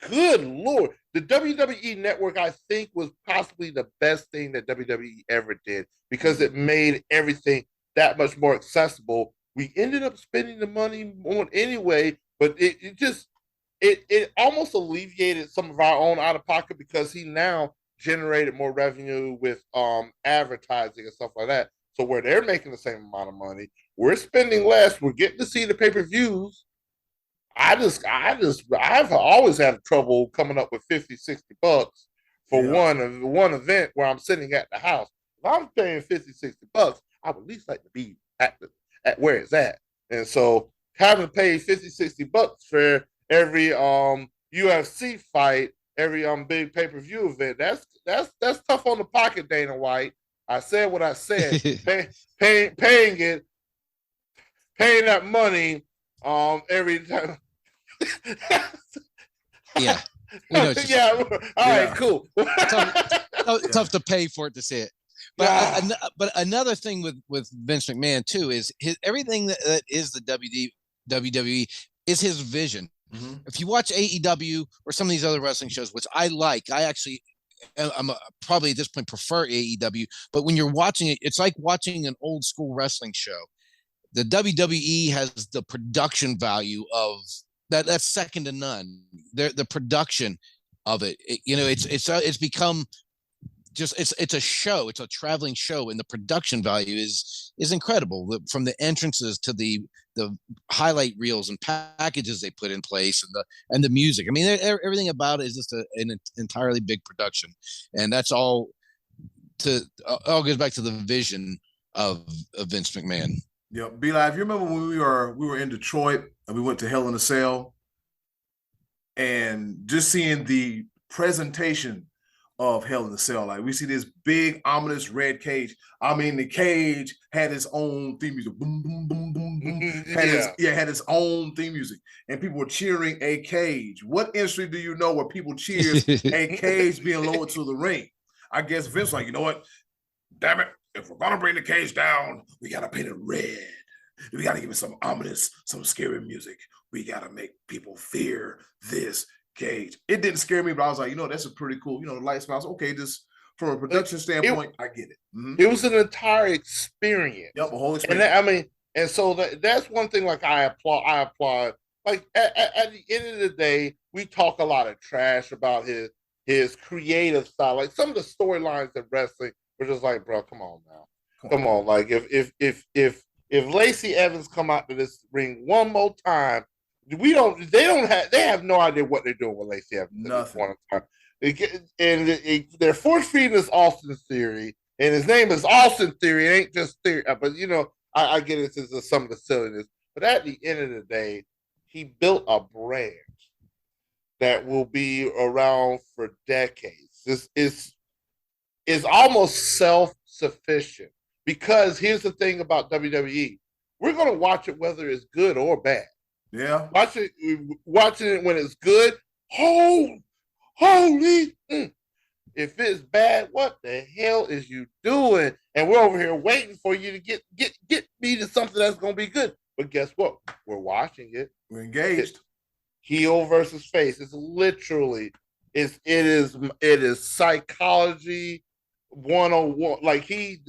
Good Lord. The WWE network, I think, was possibly the best thing that WWE ever did because it made everything that much more accessible. We ended up spending the money on anyway, but it almost alleviated some of our own out of pocket because he now generated more revenue with advertising and stuff like that. So where they're making the same amount of money, we're spending less. We're getting to see the pay-per-views. I've always had trouble coming up with $50-$60 for one event where I'm sitting at the house. If I'm paying $50-$60, I would at least like to be at where it's at. And so having to pay $50-$60 for every UFC fight, every big pay-per-view event, that's tough on the pocket, Dana White. I said what I said. Paying that money every time. Yeah. Yeah. All right, cool. Tough to pay for it to see it. But another thing with Vince McMahon too is everything that is the WWE is his vision. Mm-hmm. If you watch AEW or some of these other wrestling shows, which I actually I'm probably at this point prefer AEW, but when you're watching it, it's like watching an old school wrestling show. The WWE has the production value of that's second to none. The production of it, it's become just it's a show. It's a traveling show, and the production value is incredible. From the entrances to the highlight reels and packages they put in place, and the music. I mean, everything about it is just an entirely big production, and that's all goes back to the vision of Vince McMahon. Yeah, B-Live, if you remember when we were in Detroit and we went to Hell in a Cell, and just seeing the presentation of Hell in a Cell, like we see this big ominous red cage. I mean, the cage had its own theme music, boom, boom, boom, boom, boom. Had its own theme music, and people were cheering a cage. What industry do you know where people cheers a cage being lowered to the ring? I guess Vince like, you know what? Damn it. If we're gonna bring the cage down, we gotta paint it red. We gotta give it some ominous, some scary music. We gotta make people fear this cage. It didn't scare me, but I was like, that's a pretty cool, the light smiles. Okay, just from a production standpoint, I get it. Mm-hmm. It was an entire experience. Yep, a whole experience. And so that's one thing. Like I applaud. Like at the end of the day, we talk a lot of trash about his creative style. Like some of the storylines in wrestling. We're just like, bro, come on now. Come on. Like if Lacey Evans come out to this ring one more time, they have no idea what they're doing with Lacey Evans. Nothing. They're force feeding us Austin Theory, and his name is Austin Theory. It ain't just Theory. But I get it into some of the silliness. But at the end of the day, he built a brand that will be around for decades. This is almost self-sufficient, because here's the thing about WWE. We're going to watch it whether it's good or bad. Yeah. Watching it when it's good. Holy. If it's bad, what the hell is you doing? And we're over here waiting for you to get me to something that's going to be good. But guess what? We're watching it. We're engaged. Heel versus face. It's literally, it is psychology 101. Like he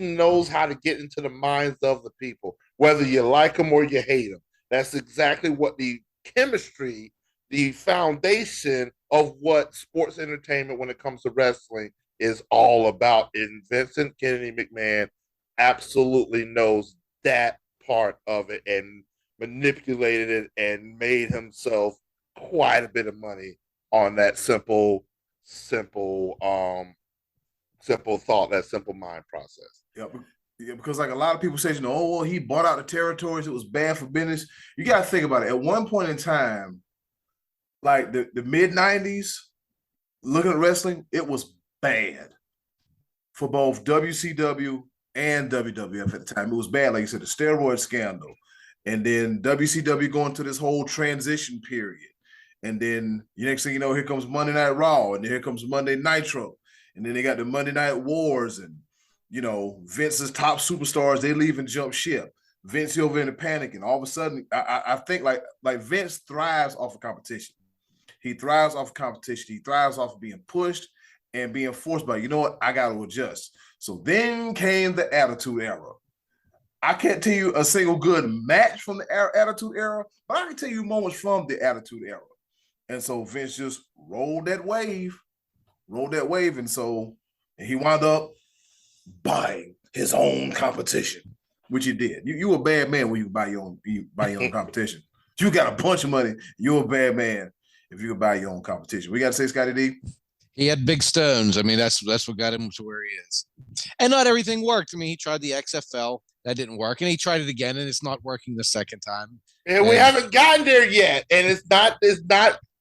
knows how to get into the minds of the people, whether you like them or you hate them. That's exactly what the chemistry the foundation of what sports entertainment when it comes to wrestling is all about. And Vincent Kennedy McMahon absolutely knows that part of it and manipulated it and made himself quite a bit of money on that simple thought, that simple mind process. Yeah, because like a lot of people say, oh, well, he bought out the territories. It was bad for business. You got to think about it. At one point in time, like the mid-90s, looking at wrestling, it was bad for both WCW and WWF at the time. It was bad, like you said, the steroid scandal. And then WCW going through this whole transition period. And then next thing you know, here comes Monday Night Raw, and then here comes Monday Nitro. And then they got the Monday Night Wars, and Vince's top superstars, they leave and jump ship. Vince over in a panic, and all of a sudden, I think like Vince thrives off of competition. He thrives off of competition. He thrives off of being pushed and being forced by, I got to adjust. So then came the Attitude Era. I can't tell you a single good match from the Attitude Era, but I can tell you moments from the Attitude Era. And so Vince just rolled that wave. And so he wound up buying his own competition, which he did. You a bad man when you buy your own competition. You got a bunch of money. You're a bad man if you buy your own competition. We got to say, Scottie D. He had big stones. I mean, that's what got him to where he is. And not everything worked. I mean, he tried the XFL. That didn't work. And he tried it again, and it's not working the second time. And we haven't gotten there yet. And it's not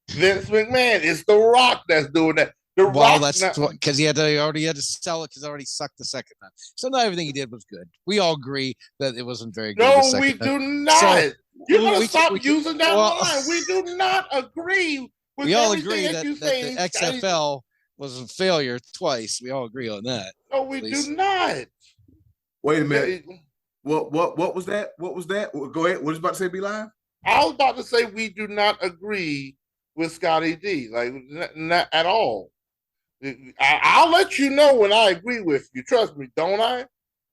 Vince McMahon. It's The Rock that's doing that. That's because he already had to sell it because it already sucked the second time. So not everything he did was good. We all agree that it wasn't very good. No, we do not. So, you're going to stop using that line. We do not agree with we all agree that the XFL was a failure twice. We all agree on that. No, we do not. Wait a minute. What was that? What was that? Go ahead. What was you about to say, Be Live? I was about to say we do not agree with Scottie D. Like, not at all. I'll let you know when I agree with you. Trust me, don't I?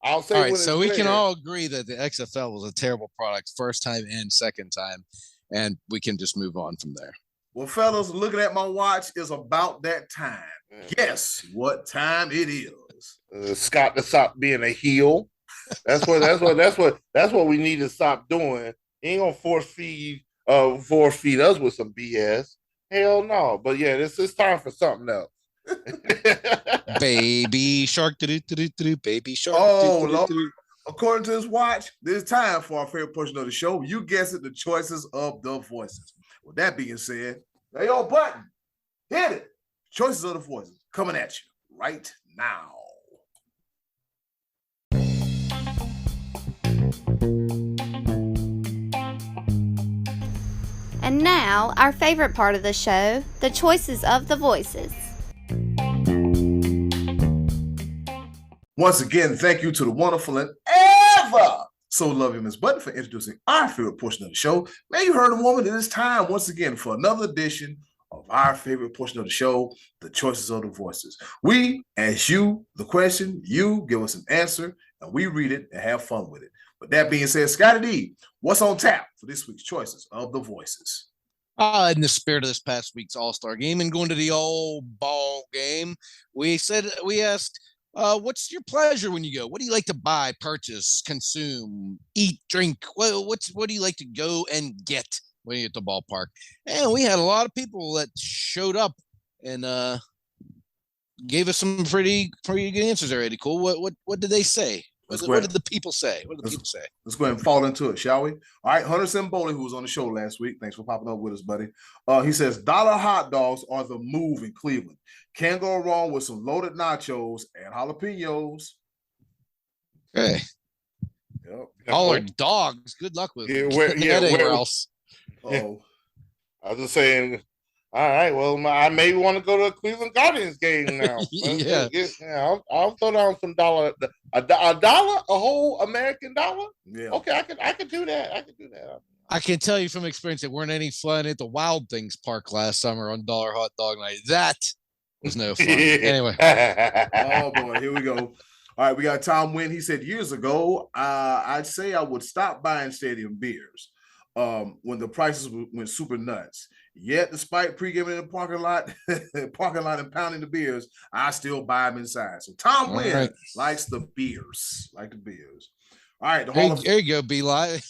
I'll say. All right, so we can all agree that the XFL was a terrible product first time and second time, and we can just move on from there. Well, fellas, looking at my watch is about that time. Guess what time it is? Scott to stop being a heel. That's what we need to stop doing. He ain't gonna force feed us with some BS. Hell no. But yeah, it's time for something else. Baby shark, baby shark. Oh, Lord. According to this watch, this time for our favorite portion of the show. You guessed it, the choices of the voices. With that being said, hey, yo, button, hit it. Choices of the voices coming at you right now. And now, our favorite part of the show, the choices of the voices. Once again, thank you to the wonderful and ever so lovely Miss Button for introducing our favorite portion of the show. Man, you heard a woman. It is time once again for another edition of our favorite portion of the show, the choices of the voices. We ask you the question, you give us an answer, and we read it and have fun with it. With that being said, Scottie D, what's on tap for this week's choices of the voices? In the spirit of this past week's All-Star game and going to the old ball game, we asked, what's your pleasure when you go? What do you like to buy, purchase, consume, eat, drink? What do you like to go and get when you're at the ballpark? And we had a lot of people that showed up and gave us some pretty good answers already. Cool. What did they say? What did the people say? Let's go ahead and fall into it, shall we? All right, Hunter Simboli, who was on the show last week. Thanks for popping up with us, buddy. He says, dollar hot dogs are the move in Cleveland. Can't go wrong with some loaded nachos and jalapenos. Okay. Yep. All our dogs. Good luck with anywhere else. Oh, I was just saying. All right, well, I may want to go to a Cleveland Guardians game now. Yeah. I'll throw down some dollar. A dollar, a whole American dollar. Yeah. Okay, I could do that. I can tell you from experience, there weren't any fun at the Wild Things Park last summer on Dollar Hot Dog Night. That was no fun. Anyway. Oh boy, here we go. All right, we got Tom Wynn. He said years ago, I'd say I would stop buying stadium beers when the prices went super nuts. Yet, despite pre-gaming in the parking lot and pounding the beers, I still buy them inside. So Tom Wynn likes the beers, All right, there you go, B-Live.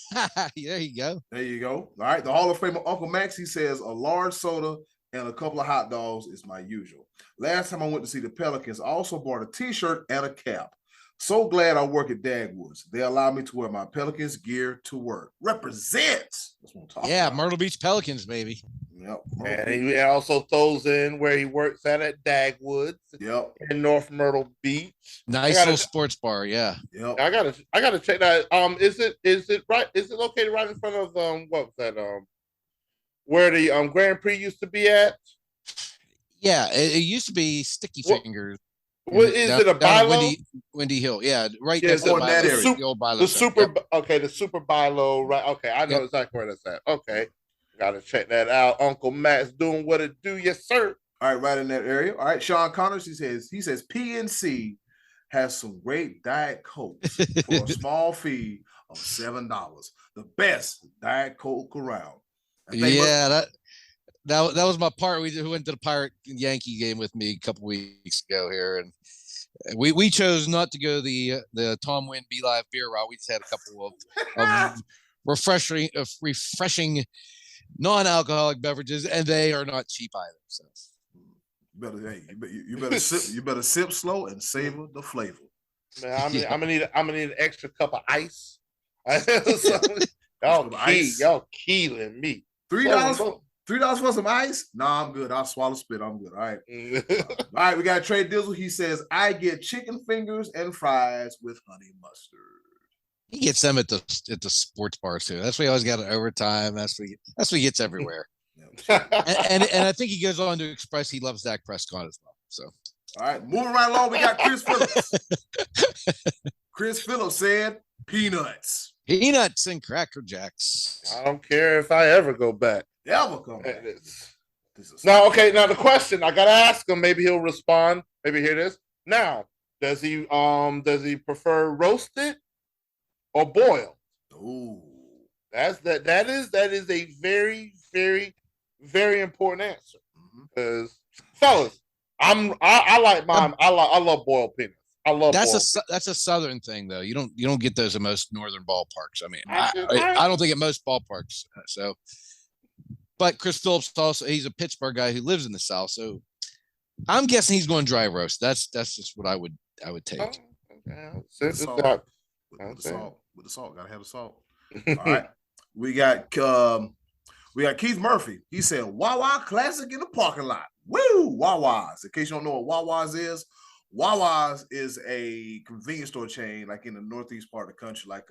There you go. There you go. All right, the Hall of Famer Uncle Max, he says a large soda and a couple of hot dogs is my usual. Last time I went to see the Pelicans, I also bought a t-shirt and a cap. So glad I work at Dagwoods. They allow me to wear my Pelicans gear to work. Represents. That's what I'm talking about. Myrtle Beach Pelicans, baby. Yep. And he also throws in where he works at Dagwoods. Yep. In North Myrtle Beach. Nice little sports bar, yeah. Yep. I gotta check that. Is it right? Is it located right in front of what was that? Where the Grand Prix used to be at? Yeah, it used to be Sticky Fingers. What is it? A Bilo? Windy Hill, yeah, right next to that area. The old Bilo. The Super Bilo, right? Okay, I know exactly where that's at. Okay, gotta check that out. Uncle Matt's doing what it do, yes sir. All right, right in that area. All right, Sean Connors, he says PNC has some great Diet Coke for a small fee of $7. The best Diet Coke around. That was my part. Who went to the Pirate Yankee game with me a couple weeks ago here, and we chose not to go the Tom Wynn Be Live beer route. We just had a couple of refreshing non-alcoholic beverages, and they are not cheap either. So you better sip slow and savor the flavor. Man, I'm gonna need an extra cup of ice. Y'all killing me. $3 for some ice? Nah, I'm good. I'll swallow spit. I'm good. All right. All right, we got Trey Dizzle. He says, I get chicken fingers and fries with honey mustard. He gets them at the sports bar too. That's what he always got at overtime. That's what he gets everywhere. and I think he goes on to express he loves Dak Prescott as well. So all right, moving right along, we got Chris Phillips. Chris Phillips said peanuts. Peanuts and Cracker Jacks. I don't care if I ever go back. Ever come back. Now the question I gotta ask him, maybe he'll respond. Maybe hear this. Now, does he prefer roasted or boiled? Ooh. That is a very, very, very important answer. Because fellas, I like mine. I love boiled peanuts. I love that's a southern thing though. You don't get those in most northern ballparks. I mean, I don't think at most ballparks. So, but Chris Phillips also, he's a Pittsburgh guy who lives in the South, so I'm guessing he's going dry roast. That's just what I would take. With the salt, gotta have the salt. All right, we got Keith Murphy. He said Wawa Classic in the parking lot. Woo, Wawa's. In case you don't know what Wawa's is a convenience store chain like in the northeast part of the country, like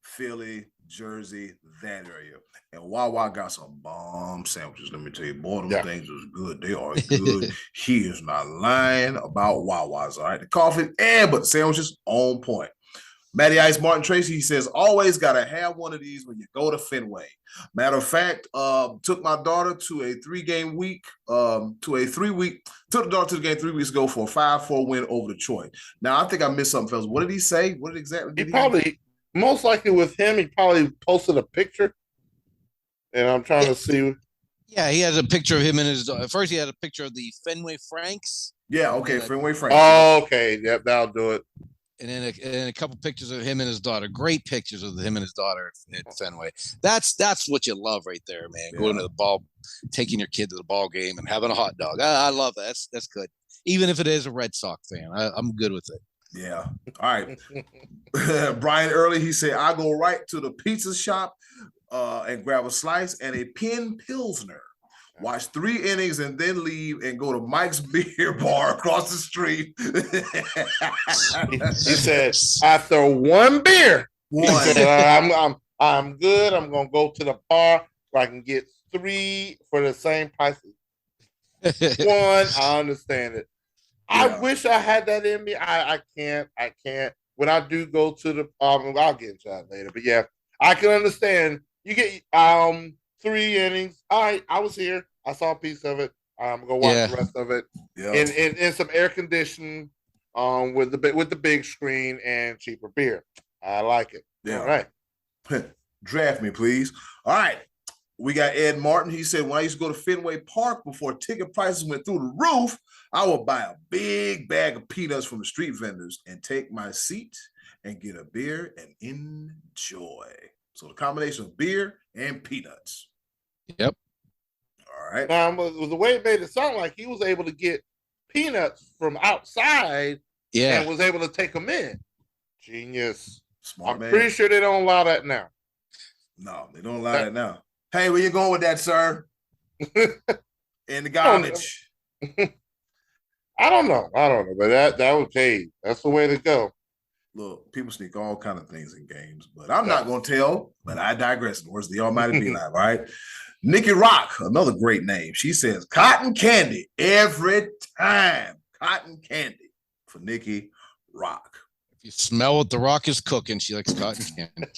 Philly, Jersey, that area. And Wawa got some bomb sandwiches. Let me tell you, boy, them things was good. They are good. He is not lying about Wawa's. All right, the coffee but the sandwiches on point. Matty Ice Martin Tracy, he says, always got to have one of these when you go to Fenway. Matter of fact, took my daughter to a 3-game week, took the daughter to the game 3 weeks ago for a 5-4 win over Detroit. Now, I think I missed something, fellas. What did he say? What exactly did he probably, most likely with him, he probably posted a picture. And I'm trying to see. Yeah, he has a picture of him and his daughter. First, he had a picture of the Fenway Franks. Yeah, okay, Fenway Franks. Oh, okay. Yep, that'll do it. And then a couple pictures of him and his daughter. Great pictures of him and his daughter at Fenway. That's what you love right there, man. Yeah. Going to the ball, taking your kid to the ball game and having a hot dog. I love that. That's good. Even if it is a Red Sox fan, I'm good with it. Yeah. All right. Brian Early, he said, I go right to the pizza shop and grab a slice and a Penn Pilsner. Watch 3 innings and then leave and go to Mike's Beer Bar across the street. He said, after one beer, he said, I'm good. I'm gonna go to the bar where I can get 3 for the same price. One, I understand it. Yeah. I wish I had that in me. I can't. When I do go to the I'll get into that later. But yeah, I can understand. You get 3 innings. All right, I was here. I saw a piece of it. I'm gonna watch the rest of it. Yeah. In some air conditioning, with the big screen and cheaper beer. I like it. Yeah. All right. Draft me, please. All right. We got Ed Martin. He said, when I used to go to Fenway Park before ticket prices went through the roof, I would buy a big bag of peanuts from the street vendors and take my seat and get a beer and enjoy. So the combination of beer and peanuts. Yep. All right. Now, the way it made it sound like he was able to get peanuts from outside and was able to take them in. Genius. Smart I'm man. pretty sure they don't allow that now. No, they don't allow that now. Hey, where you going with that, sir? In the garbage. I don't know, but that was paid. That's the way to go. Look, people sneak all kind of things in games, but I'm not going to tell, but I digress. In the words of the almighty Beeline, right? Nikki Rock, another great name. She says, cotton candy every time. Cotton candy for Nikki Rock. If you smell what the Rock is cooking, she likes cotton candy.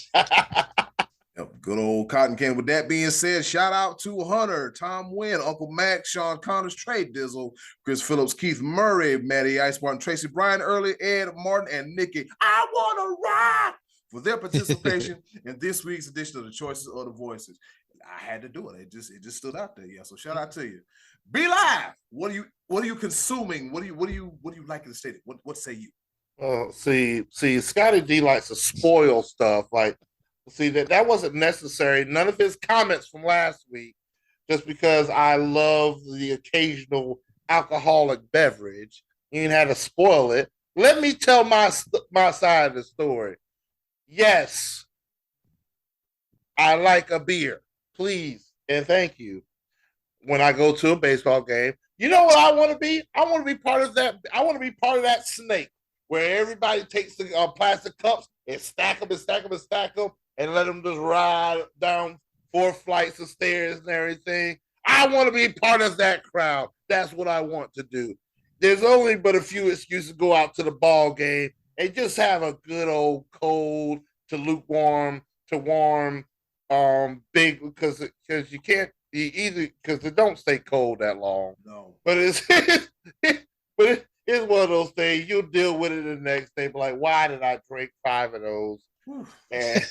Yep, good old cotton candy. With that being said, shout out to Hunter, Tom Wynn, Uncle Mac, Sean Connors, Trey Dizzle, Chris Phillips, Keith Murray, Matty Ice Martin, Tracy Bryan, Early, Ed Martin, and Nikki. I want to rock for their participation in this week's edition of the Choices of the Voices. I had to do it. It just stood out there. Yeah. So shout out to you. Be live. What are you consuming? What do you like in the state? What say you? See, Scottie D likes to spoil stuff. Like, see, that wasn't necessary. None of his comments from last week, just because I love the occasional alcoholic beverage. He ain't had to spoil it. Let me tell my side of the story. Yes, I like a beer, please and thank you. When I go to a baseball game, you know what I want to be? I want to be part of that. I want to be part of that snake where everybody takes the plastic cups and stack them and stack them and stack them and let them just ride down 4 flights of stairs and everything. I want to be part of that crowd. That's what I want to do. There's only but a few excuses to go out to the ball game and just have a good old cold to lukewarm to warm big because you can't either because it don't stay cold that long. No. But it's one of those things. You'll deal with it the next day. But like, why did I drink 5 of those? And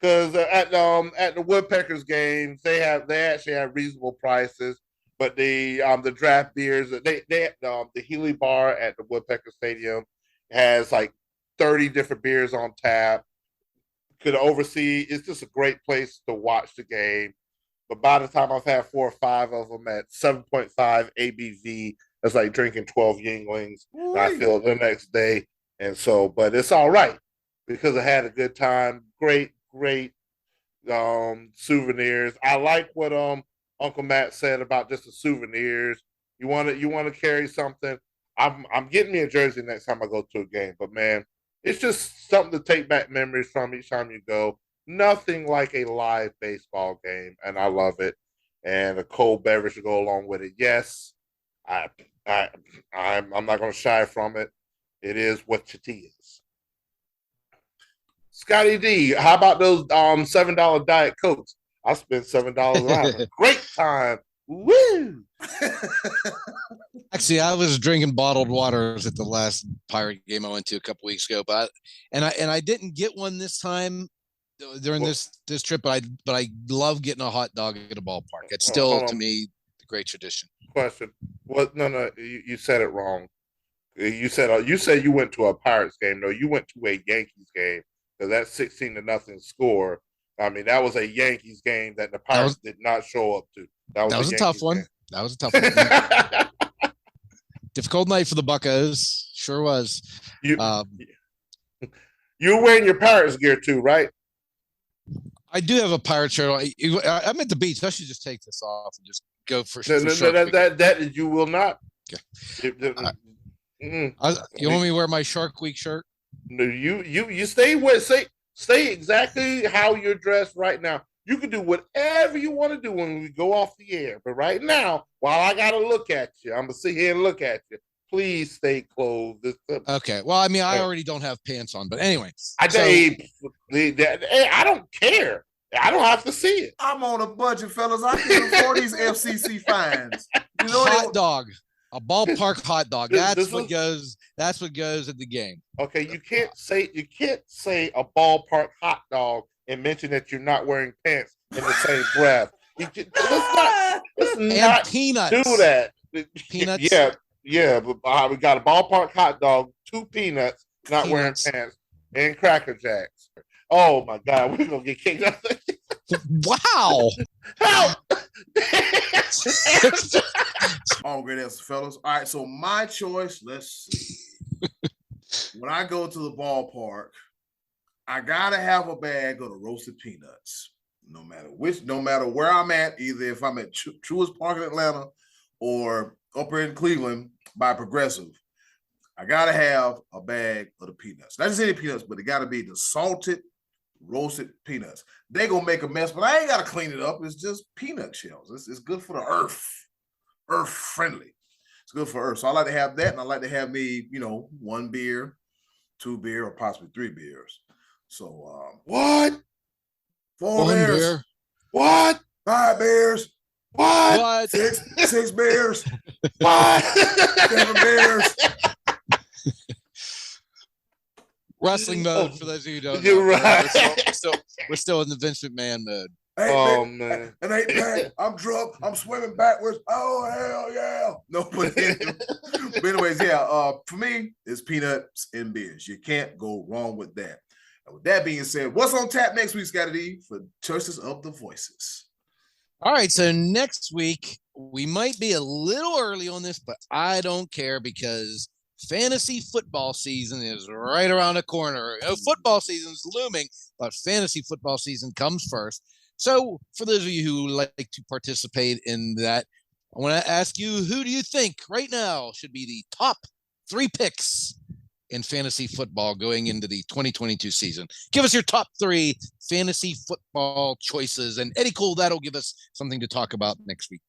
because at the Woodpeckers games, they actually have reasonable prices. But the draft beers, the Healy Bar at the Woodpecker Stadium has like 30 different beers on tap. Could oversee. It's just a great place to watch the game. But by the time I've had 4 or 5 of them at 7.5 ABV, it's like drinking 12 Yinglings. I feel it the next day. And so, but it's all right because I had a good time. Great souvenirs. I like what Uncle Matt said about just the souvenirs. You want to carry something. I'm getting me a jersey next time I go to a game. But man, it's just something to take back memories from each time you go. Nothing like a live baseball game, and I love it. And a cold beverage to go along with it. Yes, I'm not going to shy from it. It is what it is. Scottie D, how about those $7 Diet Cokes? I spent $7 and I had a great time. Woo! Actually, I was drinking bottled waters at the last Pirate game I went to a couple weeks ago, but I didn't get one this time during this trip. But I love getting a hot dog at a ballpark. It's still to me the great tradition. Question: What? No, you said it wrong. You said you went to a Pirates game. No, you went to a Yankees game because that 16-0 score. I mean, that was a Yankees game that the Pirates did not show up to. That was a tough one. That was a tough one. Difficult night for the Buccos. Sure was. You were wearing your Pirates gear too, right? I do have a Pirate shirt. I'm at the beach. I should just take this off and just go for sure. That you will not. Okay. You want me to wear my Shark Week shirt? No, you stay exactly how you're dressed right now. You can do whatever you want to do when we go off the air. But right now, while I got to look at you, I'm going to sit here and look at you. Please stay clothed. Okay. Well, I mean, I already don't have pants on. But anyway. I don't care. I don't have to see it. I'm on a budget, fellas. I can afford these FCC fines. You know, hot dog. A ballpark hot dog. That's what goes at the game. Okay, you can't say a ballpark hot dog and mention that you're not wearing pants in the same breath. Let's not peanuts. do that. Peanuts. Yeah, but we got a ballpark hot dog, 2 peanuts, not wearing pants, and Cracker Jacks. Oh my God, we're gonna get kicked out. Wow. Help! All great answers, fellas. All right, so my choice, let's see. When I go to the ballpark, I gotta have a bag of the roasted peanuts. No matter where I'm at, either if I'm at Truist Park in Atlanta or up here in Cleveland by Progressive, I gotta have a bag of the peanuts. Not just any peanuts, but it gotta be the salted, roasted peanuts. They gonna make a mess, but I ain't gotta clean it up. It's just peanut shells. It's good for the earth friendly. It's good for earth. So I like to have that, and I like to have me, 1 beer, 2 beer, or possibly 3 beers. So what? 4 beers. Beer. What? 5 beers. What? 6 beers. What? 7 beers. Wrestling mode for those of you who don't know. You're right. We're still in the Vince McMahon mode. Man. An 8-pack. I'm drunk. I'm swimming backwards. Oh, hell yeah. No, but anyways, for me, it's peanuts and beers. You can't go wrong with that. And with that being said, what's on tap next week, Scottie D, for Choices of the Voices? All right, so next week, we might be a little early on this, but I don't care because fantasy football season is right around the corner. Football season's looming, but fantasy football season comes first. So for those of you who like to participate in that, I want to ask you, who do you think right now should be the top 3 picks in fantasy football going into the 2022 season? Give us your top 3 fantasy football choices, and Eddy Cool, that'll give us something to talk about next week.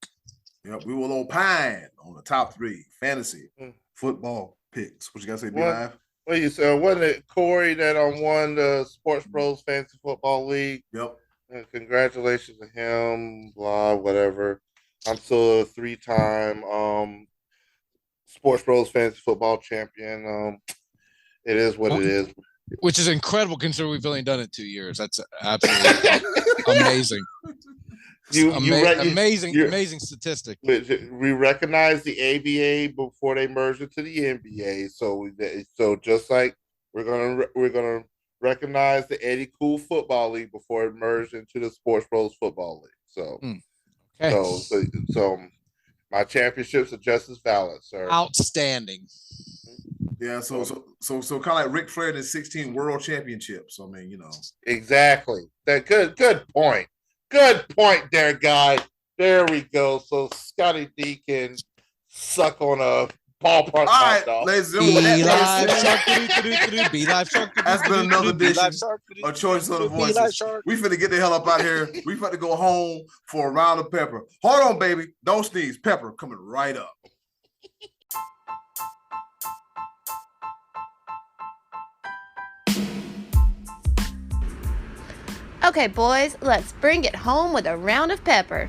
Yep, we will opine on the top 3 fantasy football picks. What you got to say, B-Live? Well, you said, wasn't it Corey that won the Sports Bros Fantasy Football League? Yep. And congratulations to him, blah, whatever. I'm still a 3-time Sports Bros Fantasy Football champion. It is what it is. Which is incredible considering we've only done it 2 years. That's absolutely amazing. Amazing statistic. We recognize the ABA before they merged into the NBA. So just like we're gonna recognize the Eddy Cool Football League before it merged into the Sports Bros Football League. So, so my championships are just as valid, sir. Outstanding. Yeah, so kind of like Ric Flairs in 16 world championships. I mean, Exactly. That good point. Good point there, guy. There we go. So Scottie D can suck on a ballpark hot dog. Ladies and gentlemen, that's been another edition of Choice of the Voices. We finna get the hell up out of here. We finna go home for a round of pepper. Hold on, baby. Don't sneeze. Pepper coming right up. Okay, boys, let's bring it home with a round of pepper.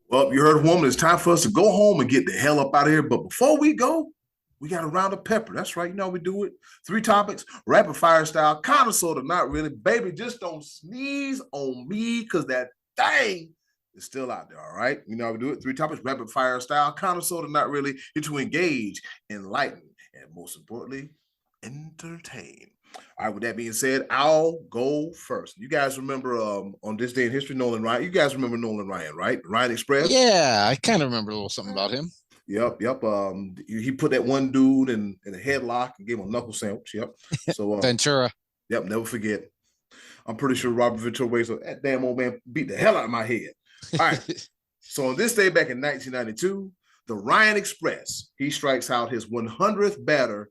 Well, you heard, woman, it's time for us to go home and get the hell up out of here. But before we go, we got a round of pepper. That's right. We do it. 3 topics, rapid fire style, kind of, sort of, not really. Baby, just don't sneeze on me because that thing is still out there, all right? You know how we do it. 3 topics, rapid fire style, kind of, sort of, not really. Here to engage, enlighten, and most importantly, entertain. All right, with that being said, I'll go first. You guys remember on this day in history, Nolan Ryan? You guys remember Nolan Ryan, right? Ryan Express? Yeah, I kind of remember a little something about him. Yep. He put that one dude in a headlock and gave him a knuckle sandwich. Yep. So Ventura. Yep, never forget. I'm pretty sure Robert Ventura waits. So that damn old man beat the hell out of my head. All right. So on this day back in 1992, the Ryan Express, he strikes out his 100th batter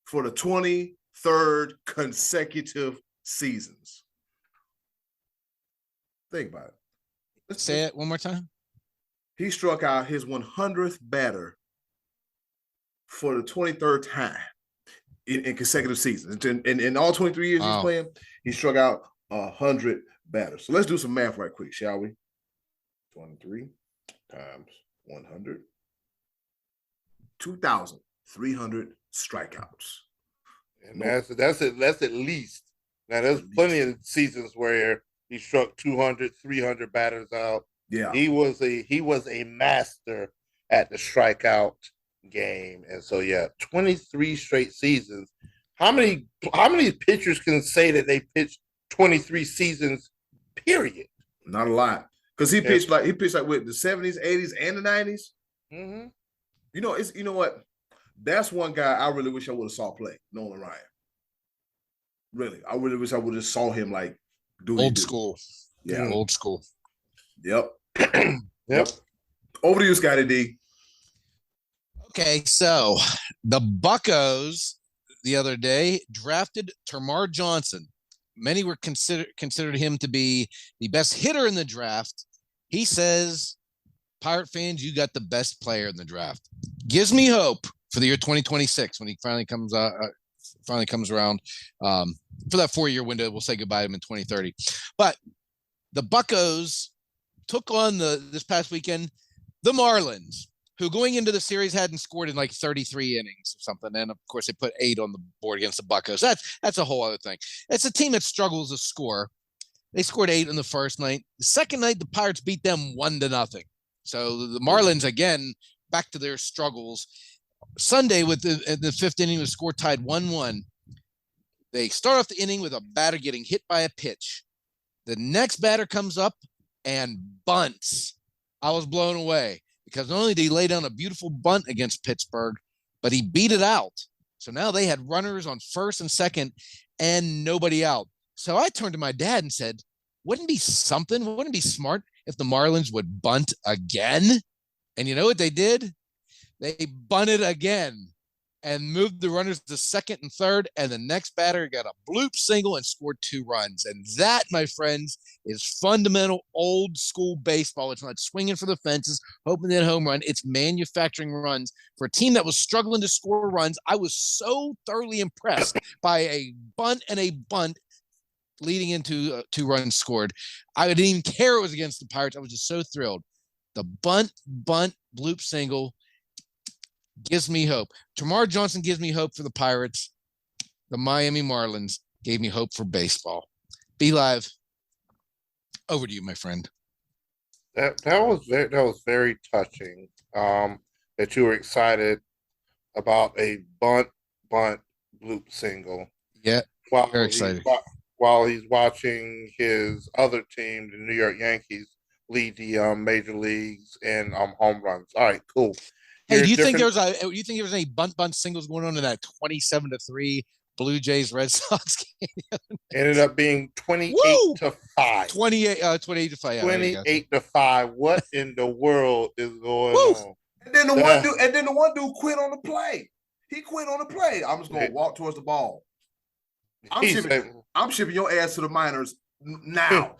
for the 23rd consecutive seasons. Think about it. Let's say it one more time. He struck out his 100th batter for the 23rd time in consecutive seasons. In all 23 years he's playing, he struck out 100 batters. So let's do some math right quick, shall we? 23 times 100. 2,300 strikeouts. And that's at least. Now there's plenty of seasons where he struck 200, 300 batters out. Yeah. He was a master at the strikeout game. And so 23 straight seasons. How many pitchers can say that they pitched 23 seasons, period? Not a lot. Because he pitched like with the 70s, 80s, and the 90s. Mm-hmm. You know what? That's one guy I really wish I would have saw play, Nolan Ryan. Really. I really wish I would have saw him like do old school. Yeah. Old school. Yep. Yep. Over to you, Scottie D. Okay, so the Buccos the other day drafted Termarr Johnson. Many were considered him to be the best hitter in the draft. He says, Pirate fans, you got the best player in the draft. Gives me hope for the year 2026 when he finally comes around for that 4-year window. We'll say goodbye to him in 2030. But the Buccos took on this past weekend the Marlins, who going into the series hadn't scored in like 33 innings or something. And of course they put 8 on the board against the Buccos. That's a whole other thing. It's a team that struggles to score. They scored 8 in the first night. The second night, the Pirates beat them 1-0. So the Marlins, again, back to their struggles. Sunday with the 5th inning, the score tied 1-1. They start off the inning with a batter getting hit by a pitch. The next batter comes up and bunts. I was blown away because not only did he lay down a beautiful bunt against Pittsburgh, but he beat it out. So now they had runners on first and second and nobody out. So I turned to my dad and said, wouldn't it be smart if the Marlins would bunt again? And you know what they did? They bunted again and moved the runners to second and third, and the next batter got a bloop single and scored 2 runs. And that, my friends, is fundamental old school baseball. It's not swinging for the fences, hoping that home run. It's manufacturing runs. For a team that was struggling to score runs, I was so thoroughly impressed by a bunt and a bunt leading into 2 runs scored. I didn't even care it was against the Pirates. I was just so thrilled. The bunt, bloop single gives me hope. Termarr Johnson gives me hope for the Pirates. The Miami Marlins gave me hope for baseball. Be Live, over to you, my friend. That was very touching. That you were excited about a bunt bloop single. Yeah, very excited. While he's watching his other team, the New York Yankees, lead the major leagues in home runs. All right, cool. Hey, do you think there was any bunt singles going on in that 27-3 Blue Jays Red Sox game? Ended up being 28-5. 28-5. 28-5. What in the world is going on? And then the one dude quit on the play. He quit on the play. I'm just gonna walk towards the ball. I'm shipping your ass to the minors now.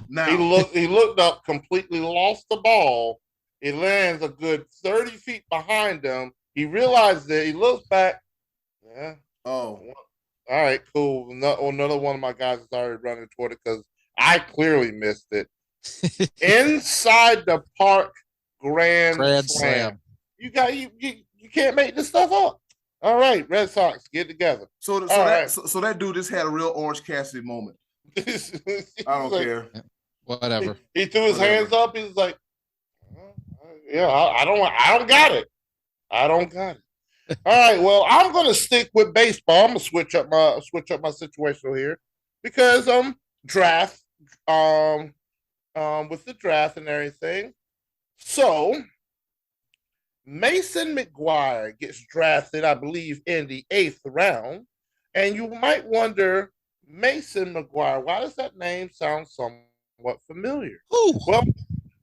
He looked up, completely lost the ball. It lands a good 30 feet behind him. He realized it. He looks back. Yeah. Oh. All right, cool. Another one of my guys is already running toward it because I clearly missed it. Inside the park grand slam. You can't make this stuff up. All right, Red Sox, get together. So that dude just had a real Orange Cassidy moment. I don't care. Whatever. He threw his hands up. He was like, I don't got it. I don't got it. All right. Well, I'm gonna stick with baseball. I'm gonna switch up my situation here because draft with the draft and everything. So Mason McGuire gets drafted, I believe, in the 8th round, and you might wonder, Mason McGuire, why does that name sound somewhat familiar? Ooh. Well,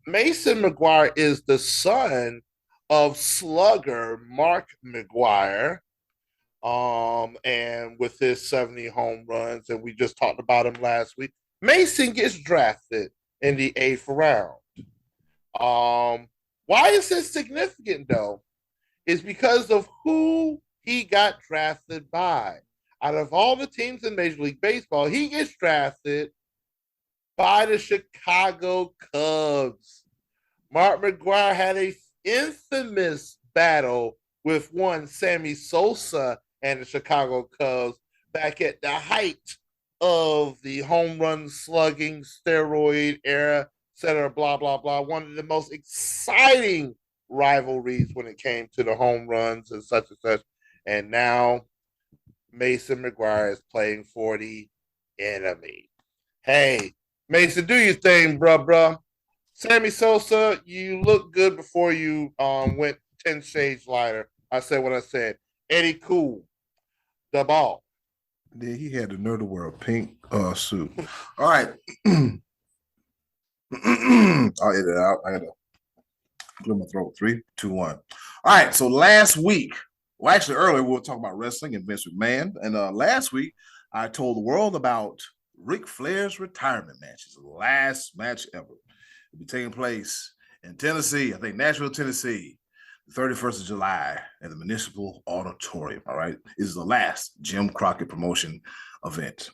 Mason McGuire is the son of slugger Mark McGuire, and with his 70 home runs, and we just talked about him last week, Mason gets drafted in the 8th round. Why is this significant, though? It's because of who he got drafted by. Out of all the teams in Major League Baseball, he gets drafted by the Chicago Cubs. Mark McGuire had an infamous battle with one Sammy Sosa and the Chicago Cubs back at the height of the home run slugging steroid era, et cetera, blah, blah, blah. One of the most exciting rivalries when it came to the home runs and such and such. And now Mason McGuire is playing for the enemy. Hey, Mason, do your thing, bruh. Sammy Sosa, you look good before you went 10 shades lighter. I said what I said. Eddy Cool, the ball. Yeah, he had the nerve to wear a pink suit. All right. I'll edit it out. I got to clear my throat. 3, 2, 1. All right. So last week, well, actually earlier, we were talking about wrestling and Vince McMahon. And last week, I told the world about Ric Flair's retirement match. It's the last match ever. It'll be taking place in Tennessee, I think Nashville, Tennessee, the 31st of July at the Municipal Auditorium. All right. This is the last Jim Crockett promotion event.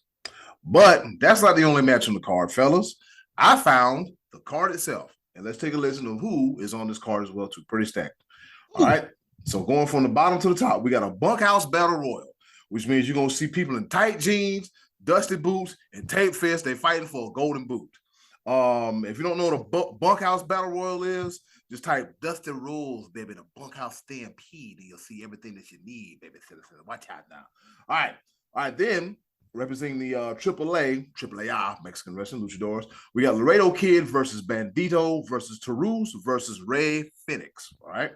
But that's not the only match on the card, fellas. I found the card itself. And let's take a listen of who is on this card as well, too. Pretty stacked. All right. So going from the bottom to the top, we got a bunkhouse battle royal, which means you're going to see people in tight jeans, dusty boots, and tape fists. They're fighting for a golden boot. If you don't know what a bunkhouse battle royal is, just type Dusty Rules, baby, the bunkhouse stampede, and you'll see everything that you need, baby. Watch out now. All right. Then representing the AAA Mexican wrestling luchadors, we got Laredo Kid versus Bandito versus Taurus versus Rey Fenix. All right.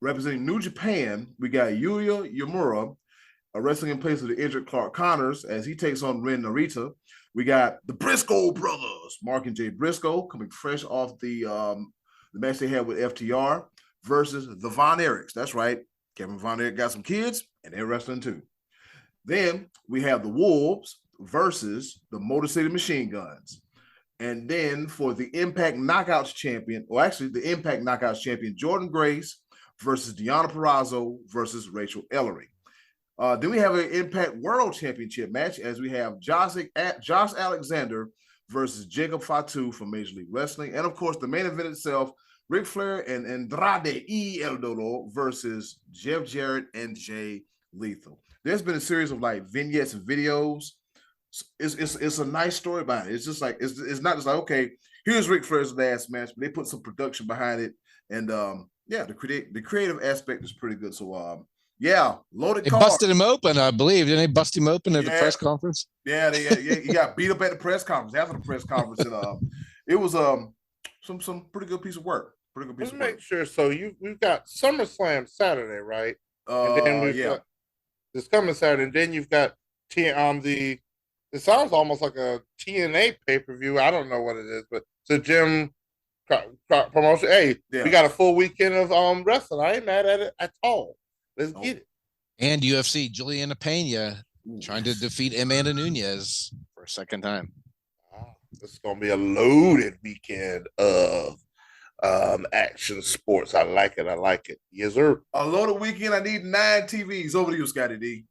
Representing New Japan, we got Yuya Uemura wrestling in place of the injured Clark Connors as he takes on Ren Narita. We got the Briscoe brothers, Mark and Jay Briscoe, coming fresh off the match they had with FTR versus the Von Erichs. That's right. Kevin Von Erich got some kids, and they're wrestling too. Then we have the Wolves versus the Motor City Machine Guns. And then for the Impact Knockouts champion, or actually the Impact Knockouts champion, Jordan Grace versus Deonna Purrazzo versus Rachel Ellery. Then we have an Impact World Championship match as we have Josh Alexander versus Jacob Fatu from Major League Wrestling. And, of course, the main event itself, Ric Flair and Andrade El Dodo versus Jeff Jarrett and Jay Lethal. There's been a series of, like, vignettes and videos. It's a nice story behind it. It's just like, it's not just like, okay, here's Ric Flair's last match, but they put some production behind it. And, the creative aspect is pretty good. So, loaded card. They busted him open, I believe. Didn't they bust him open at the press conference? Yeah, he got beat up at the press conference, after the press conference. And it was some pretty good piece of work. Let's make sure. So we've got SummerSlam Saturday, right? And then we've got this coming Saturday, and then you've got it sounds almost like a TNA pay-per-view. I don't know what it is, but it's a gym promotion. Hey, we got a full weekend of wrestling. I ain't mad at it at all. Let's get it. And UFC, Juliana Pena trying to defeat Amanda Nunes for a second time. Wow. This is going to be a loaded weekend of action sports. I like it. Yes, sir. A loaded weekend. I need 9 TVs. Over to you, Scottie D.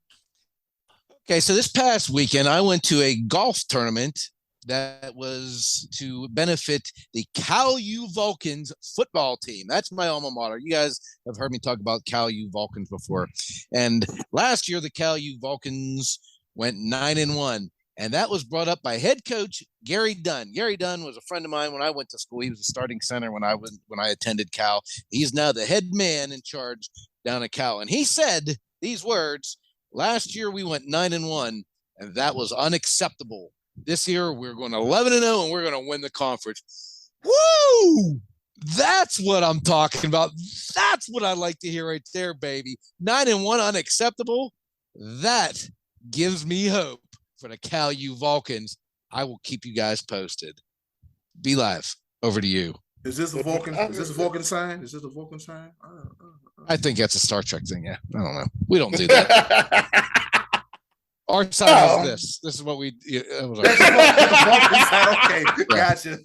Okay, so this past weekend, I went to a golf tournament that was to benefit the Cal U Vulcans football team. That's my alma mater. You guys have heard me talk about Cal U Vulcans before. And last year, the Cal U Vulcans went 9-1. And that was brought up by head coach Gary Dunn. Gary Dunn was a friend of mine when I went to school. He was a starting center when I attended Cal. He's now the head man in charge down at Cal. And he said these words, last year we went 9-1, and that was unacceptable. This year, we're going 11-0, and we're going to win the conference. Woo! That's what I'm talking about. That's what I like to hear right there, baby. 9-1, unacceptable. That gives me hope for the Cal U Vulcans. I will keep you guys posted. Be live. Over to you. Is this a Vulcan? Is this a Vulcan sign? Is this a Vulcan sign? I think that's a Star Trek thing. Yeah, I don't know. We don't do that. Our side is this. This is what we. Okay, gotcha.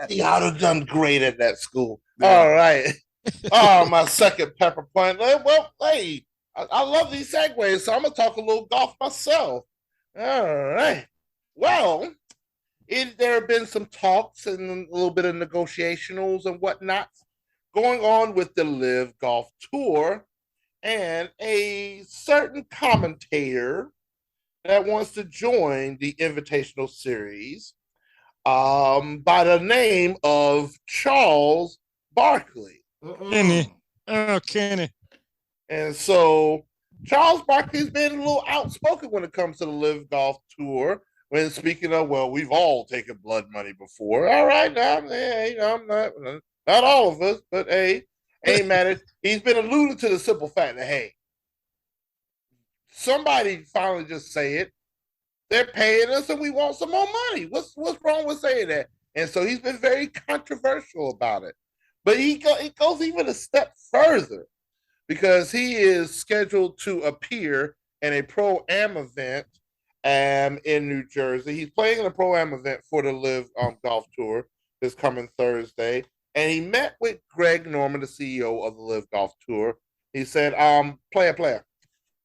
He ought to have done great at that school. Yeah. All right. Oh, my second pepper point. Well, hey, I love these segues, so I'm gonna talk a little golf myself. All right. Well, there have been some talks and a little bit of negotiationals and whatnot going on with the Live Golf Tour. and a certain commentator that wants to join the Invitational Series by the name of Charles Barkley. Kenny. Oh, Kenny. And so Charles Barkley's been a little outspoken when it comes to the Live Golf Tour. When speaking of, well, we've all taken blood money before. All right, now, I'm not all of us, but hey, ain't matter. He's been alluding to the simple fact that, hey, somebody finally just say it. They're paying us and we want some more money. What's wrong with saying that? And so he's been very controversial about it. But he goes even a step further because he is scheduled to appear in a Pro-Am event in New Jersey. He's playing in a Pro-Am event for the Live Golf Tour this coming Thursday. And he met with Greg Norman, the CEO of the Live Golf Tour. He said, player,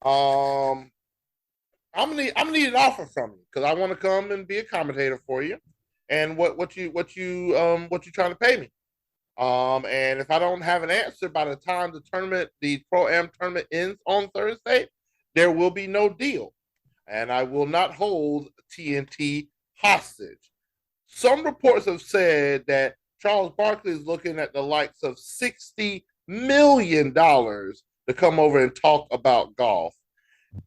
I'm gonna need an offer from you because I want to come and be a commentator for you. And what you trying to pay me? And if I don't have an answer by the time the Pro-Am tournament ends on Thursday, there will be no deal. And I will not hold TNT hostage. Some reports have said that Charles Barkley is looking at the likes of $60 million to come over and talk about golf.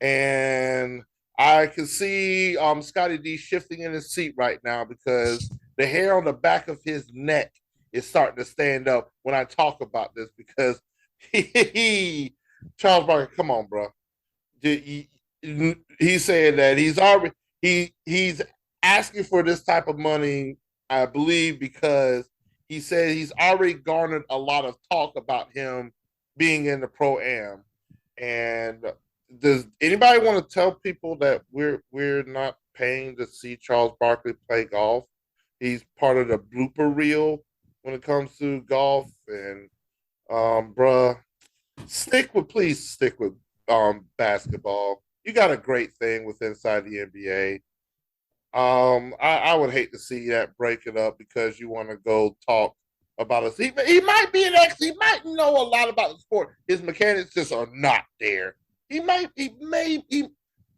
And I can see Scottie D shifting in his seat right now because the hair on the back of his neck is starting to stand up when I talk about this because Charles Barkley, come on, bro. He's saying that he's asking for this type of money, I believe, because he said he's already garnered a lot of talk about him being in the Pro-Am. And does anybody want to tell people that we're not paying to see Charles Barkley play golf? He's part of the blooper reel when it comes to golf. And bruh, please stick with basketball. You got a great thing with inside the NBA. I would hate to see that break it up because you want to go talk about us. He might be an he might know a lot about the sport. His mechanics just are not there.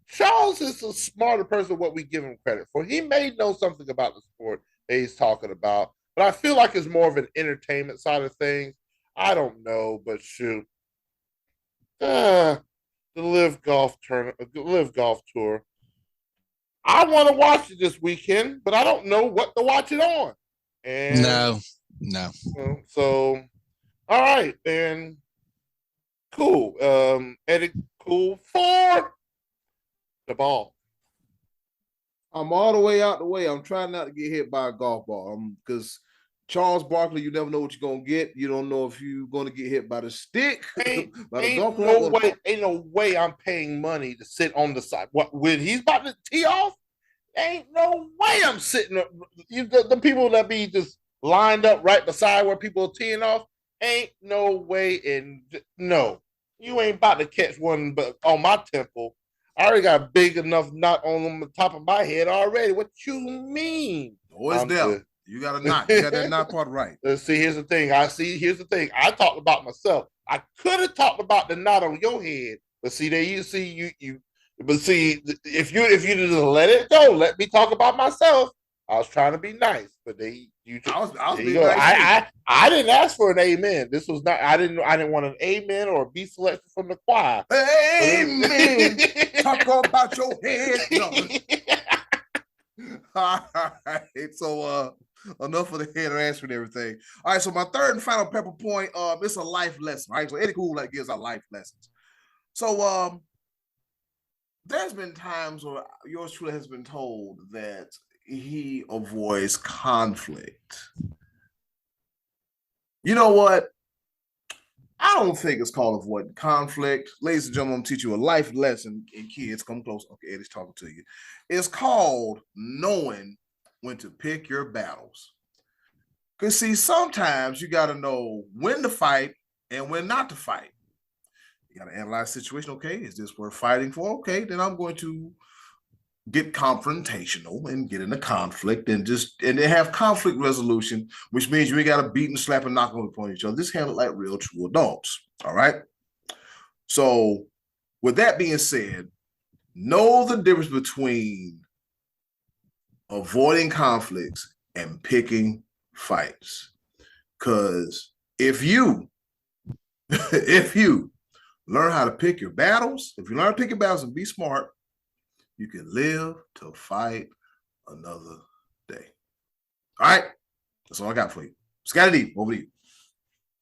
Charles is a smarter person than what we give him credit for. He may know something about the sport that he's talking about, but I feel like it's more of an entertainment side of things. I don't know, but shoot. The Live Golf Tour. I want to watch it this weekend, but I don't know what to watch it on. And no. So, all right, and cool. Eddy, cool for the ball. I'm all the way out the way. I'm trying not to get hit by a golf ball because Charles Barkley, you never know what you're gonna get. You don't know if you're gonna get hit by the stick. Ain't no way I'm paying money to sit on the side. What when he's about to tee off? Ain't no way I'm sitting. The people that be just lined up right beside where people are teeing off. Ain't no way. And no, you ain't about to catch one, but on my temple. I already got a big enough knot on the top of my head already. What you mean? Oh, it's there. You got a knot. You got that knot part right. Let's see. Here's the thing. Here's the thing. I talked about myself. I could have talked about the knot on your head, but see, there you see you. But see, if you just let it go, let me talk about myself. I was trying to be nice, but I was being nice. I didn't ask for an amen. This was not. I didn't want an amen or a B selection from the choir. Amen. Talk about your head. No. All right. So enough of the head and answering everything. All right. So my third and final pepper point. It's a life lesson. Right. So Eddy Cool gives our life lessons. So there's been times where yours truly has been told that he avoids conflict. You know what? I don't think it's called avoiding conflict. Ladies and gentlemen, I'm teaching you a life lesson. And kids, come close. Okay, Eddy's talking to you. It's called knowing when to pick your battles. Because, see, sometimes you got to know when to fight and when not to fight. You got to analyze the situation. Okay, is this worth fighting for? Okay, then I'm going to get confrontational and get in a conflict and then have conflict resolution, which means you ain't got to beat and slap and knock upon each other. Just handle it like real true adults. All right. So, with that being said, know the difference between avoiding conflicts and picking fights. Because if you learn how to pick your battles, if you learn to pick your battles and be smart, you can live to fight another day. All right. That's all I got for you. Scottie D, over to you.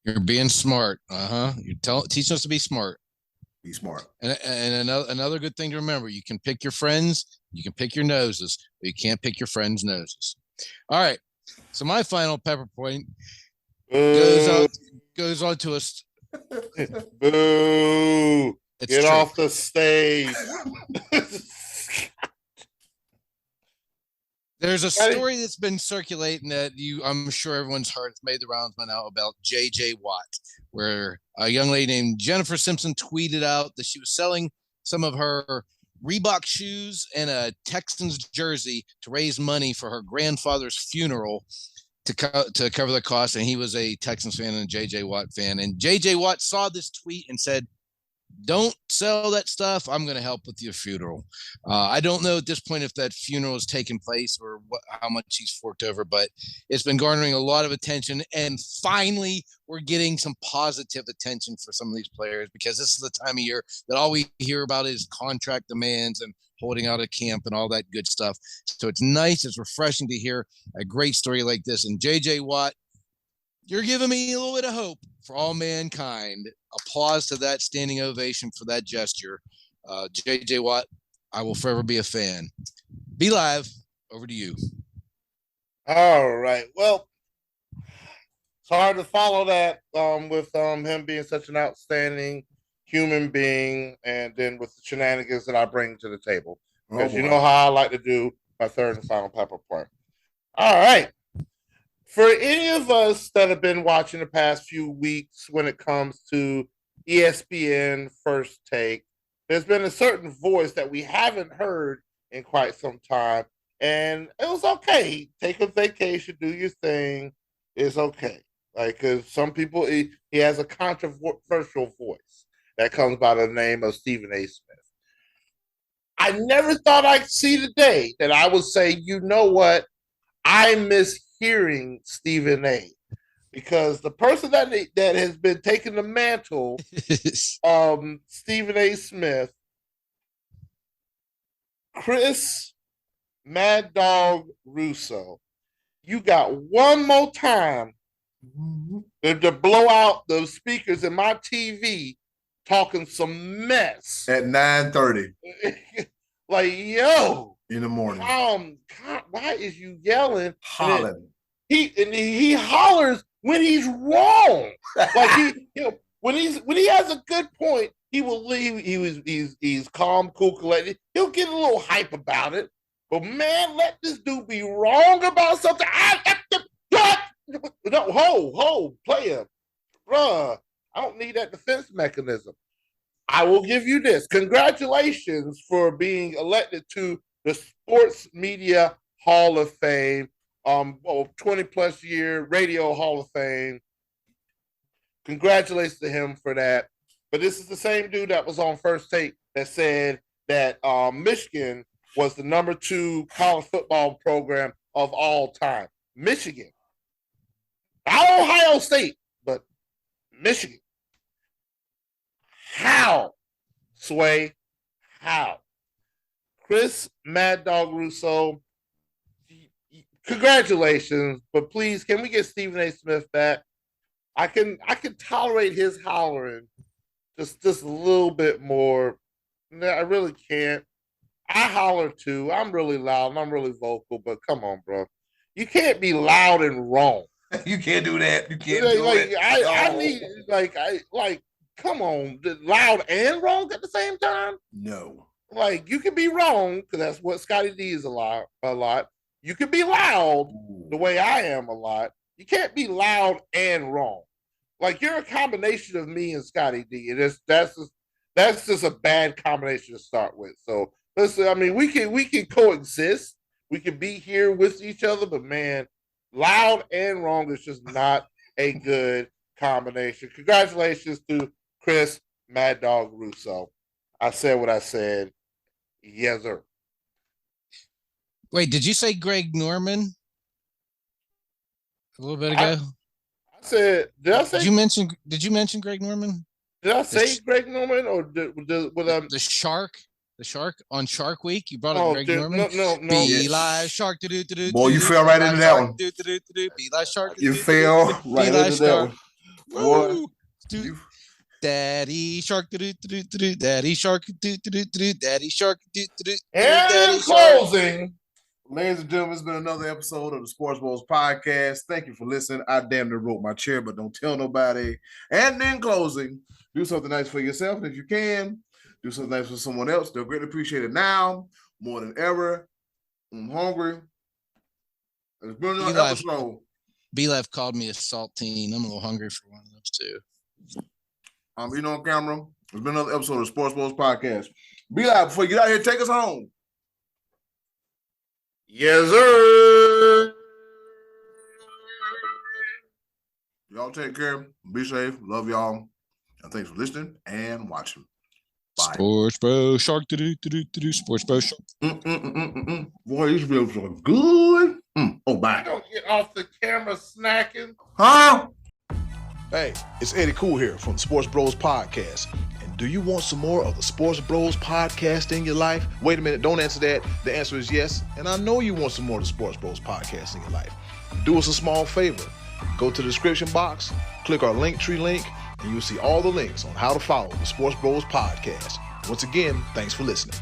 You're being smart. You're teaching us to be smart. Be smart. And another good thing to remember, you can pick your friends, you can pick your noses, but you can't pick your friends' noses. All right. So my final pepper point goes on to us. Boo. Get off the stage. There's a story that's been circulating that I'm sure everyone's heard. It's made the rounds by now about J.J. Watt, where a young lady named Jennifer Simpson tweeted out that she was selling some of her Reebok shoes and a Texans jersey to raise money for her grandfather's funeral to cover the cost. And he was a Texans fan and a J.J. Watt fan. And J.J. Watt saw this tweet and said, "Don't sell that stuff. I'm going to help with your funeral." I don't know at this point if that funeral has taken place or how much he's forked over, but it's been garnering a lot of attention. And finally, we're getting some positive attention for some of these players, because this is the time of year that all we hear about is contract demands and holding out a camp and all that good stuff. So it's nice. It's refreshing to hear a great story like this. And J.J. Watt, you're giving me a little bit of hope for all mankind. Applause to that, standing ovation for that gesture. J.J. Watt, I will forever be a fan. Be Live, over to you. All right. Well, it's hard to follow that with him being such an outstanding human being, and then with the shenanigans that I bring to the table. Because you know how I like to do my third and final pepper point. All right. For any of us that have been watching the past few weeks when it comes to ESPN First Take, there's been a certain voice that we haven't heard in quite some time. And it was okay. Take a vacation, do your thing. It's okay. Like, cause some people, he has a controversial voice that comes by the name of Stephen A. Smith. I never thought I'd see the day that I would say, you know what? I miss hearing Stephen A. Because the person that has been taking the mantle, Stephen A. Smith, Chris Mad Dog Russo, you got one more time to blow out the speakers in my TV talking some mess at 9:30. Like, yo, in the morning. Why is you yelling? Hollering. He hollers when he's wrong. Like when he has a good point, he will leave. He's calm, cool, collected. He'll get a little hype about it. But man, let this dude be wrong about something. No, player, bruh. I don't need that defense mechanism. I will give you this. Congratulations for being elected to the Sports Media Hall of Fame, 20 plus year Radio Hall of Fame. Congratulations to him for that. But this is the same dude that was on First Take that said that Michigan was the #2 college football program of all time. Michigan. Not Ohio State, but Michigan. How? Sway, how? Chris Mad Dog Russo, congratulations, but please, can we get Stephen A. Smith back? I can tolerate his hollering just a little bit more. I really can't. I holler too. I'm really loud and I'm really vocal, but come on, bro. You can't be loud and wrong. You can't do that. You can't do it. I need come on, loud and wrong at the same time? No. Like, you can be wrong, because that's what Scottie D is a lot. You can be loud the way I am a lot. You can't be loud and wrong. Like, you're a combination of me and Scottie D. And that's just a bad combination to start with. So, listen, I mean, we can coexist. We can be here with each other, but man, loud and wrong is just not a good combination. Congratulations to Chris Mad Dog Russo. I said what I said. Yes, sir. Wait, did you say Greg Norman a little bit ago? I said, did I say? Did you mention Greg Norman? Did I say Greg Norman or the shark? The shark on Shark Week. You brought up Greg Norman. No. Be live shark. Boy, you fell right into that one. Be live shark. You fell right into that one. Boy, Daddy shark. Daddy shark. Daddy shark. And in closing, ladies and gentlemen, it's been another episode of the Sports Bros Podcast. Thank you for listening. I damn near broke my chair, but don't tell nobody. And in closing, do something nice for yourself, and if you can, do something nice for someone else. They'll greatly appreciate it now more than ever. I'm hungry. It's been another episode. B-Lev called me a saltine. I'm a little hungry for one of those too. I'm eating on camera. It's been another episode of the Sports Bros Podcast. B-Lev, before you get out here, take us home. Yes, sir. Y'all take care. Be safe. Love y'all. And thanks for listening and watching. Bye. Sports Bro Shark. Sports Bro Shark. Boy, these ribs are good. Oh, bye. Don't get off the camera snacking. Huh? Hey, it's Eddy Cool here from the Sports Bros Podcast. And do you want some more of the Sports Bros Podcast in your life? Wait a minute, don't answer that. The answer is yes. And I know you want some more of the Sports Bros Podcast in your life. Do us a small favor. Go to the description box, click our Linktree link, and you'll see all the links on how to follow the Sports Bros Podcast. Once again, thanks for listening.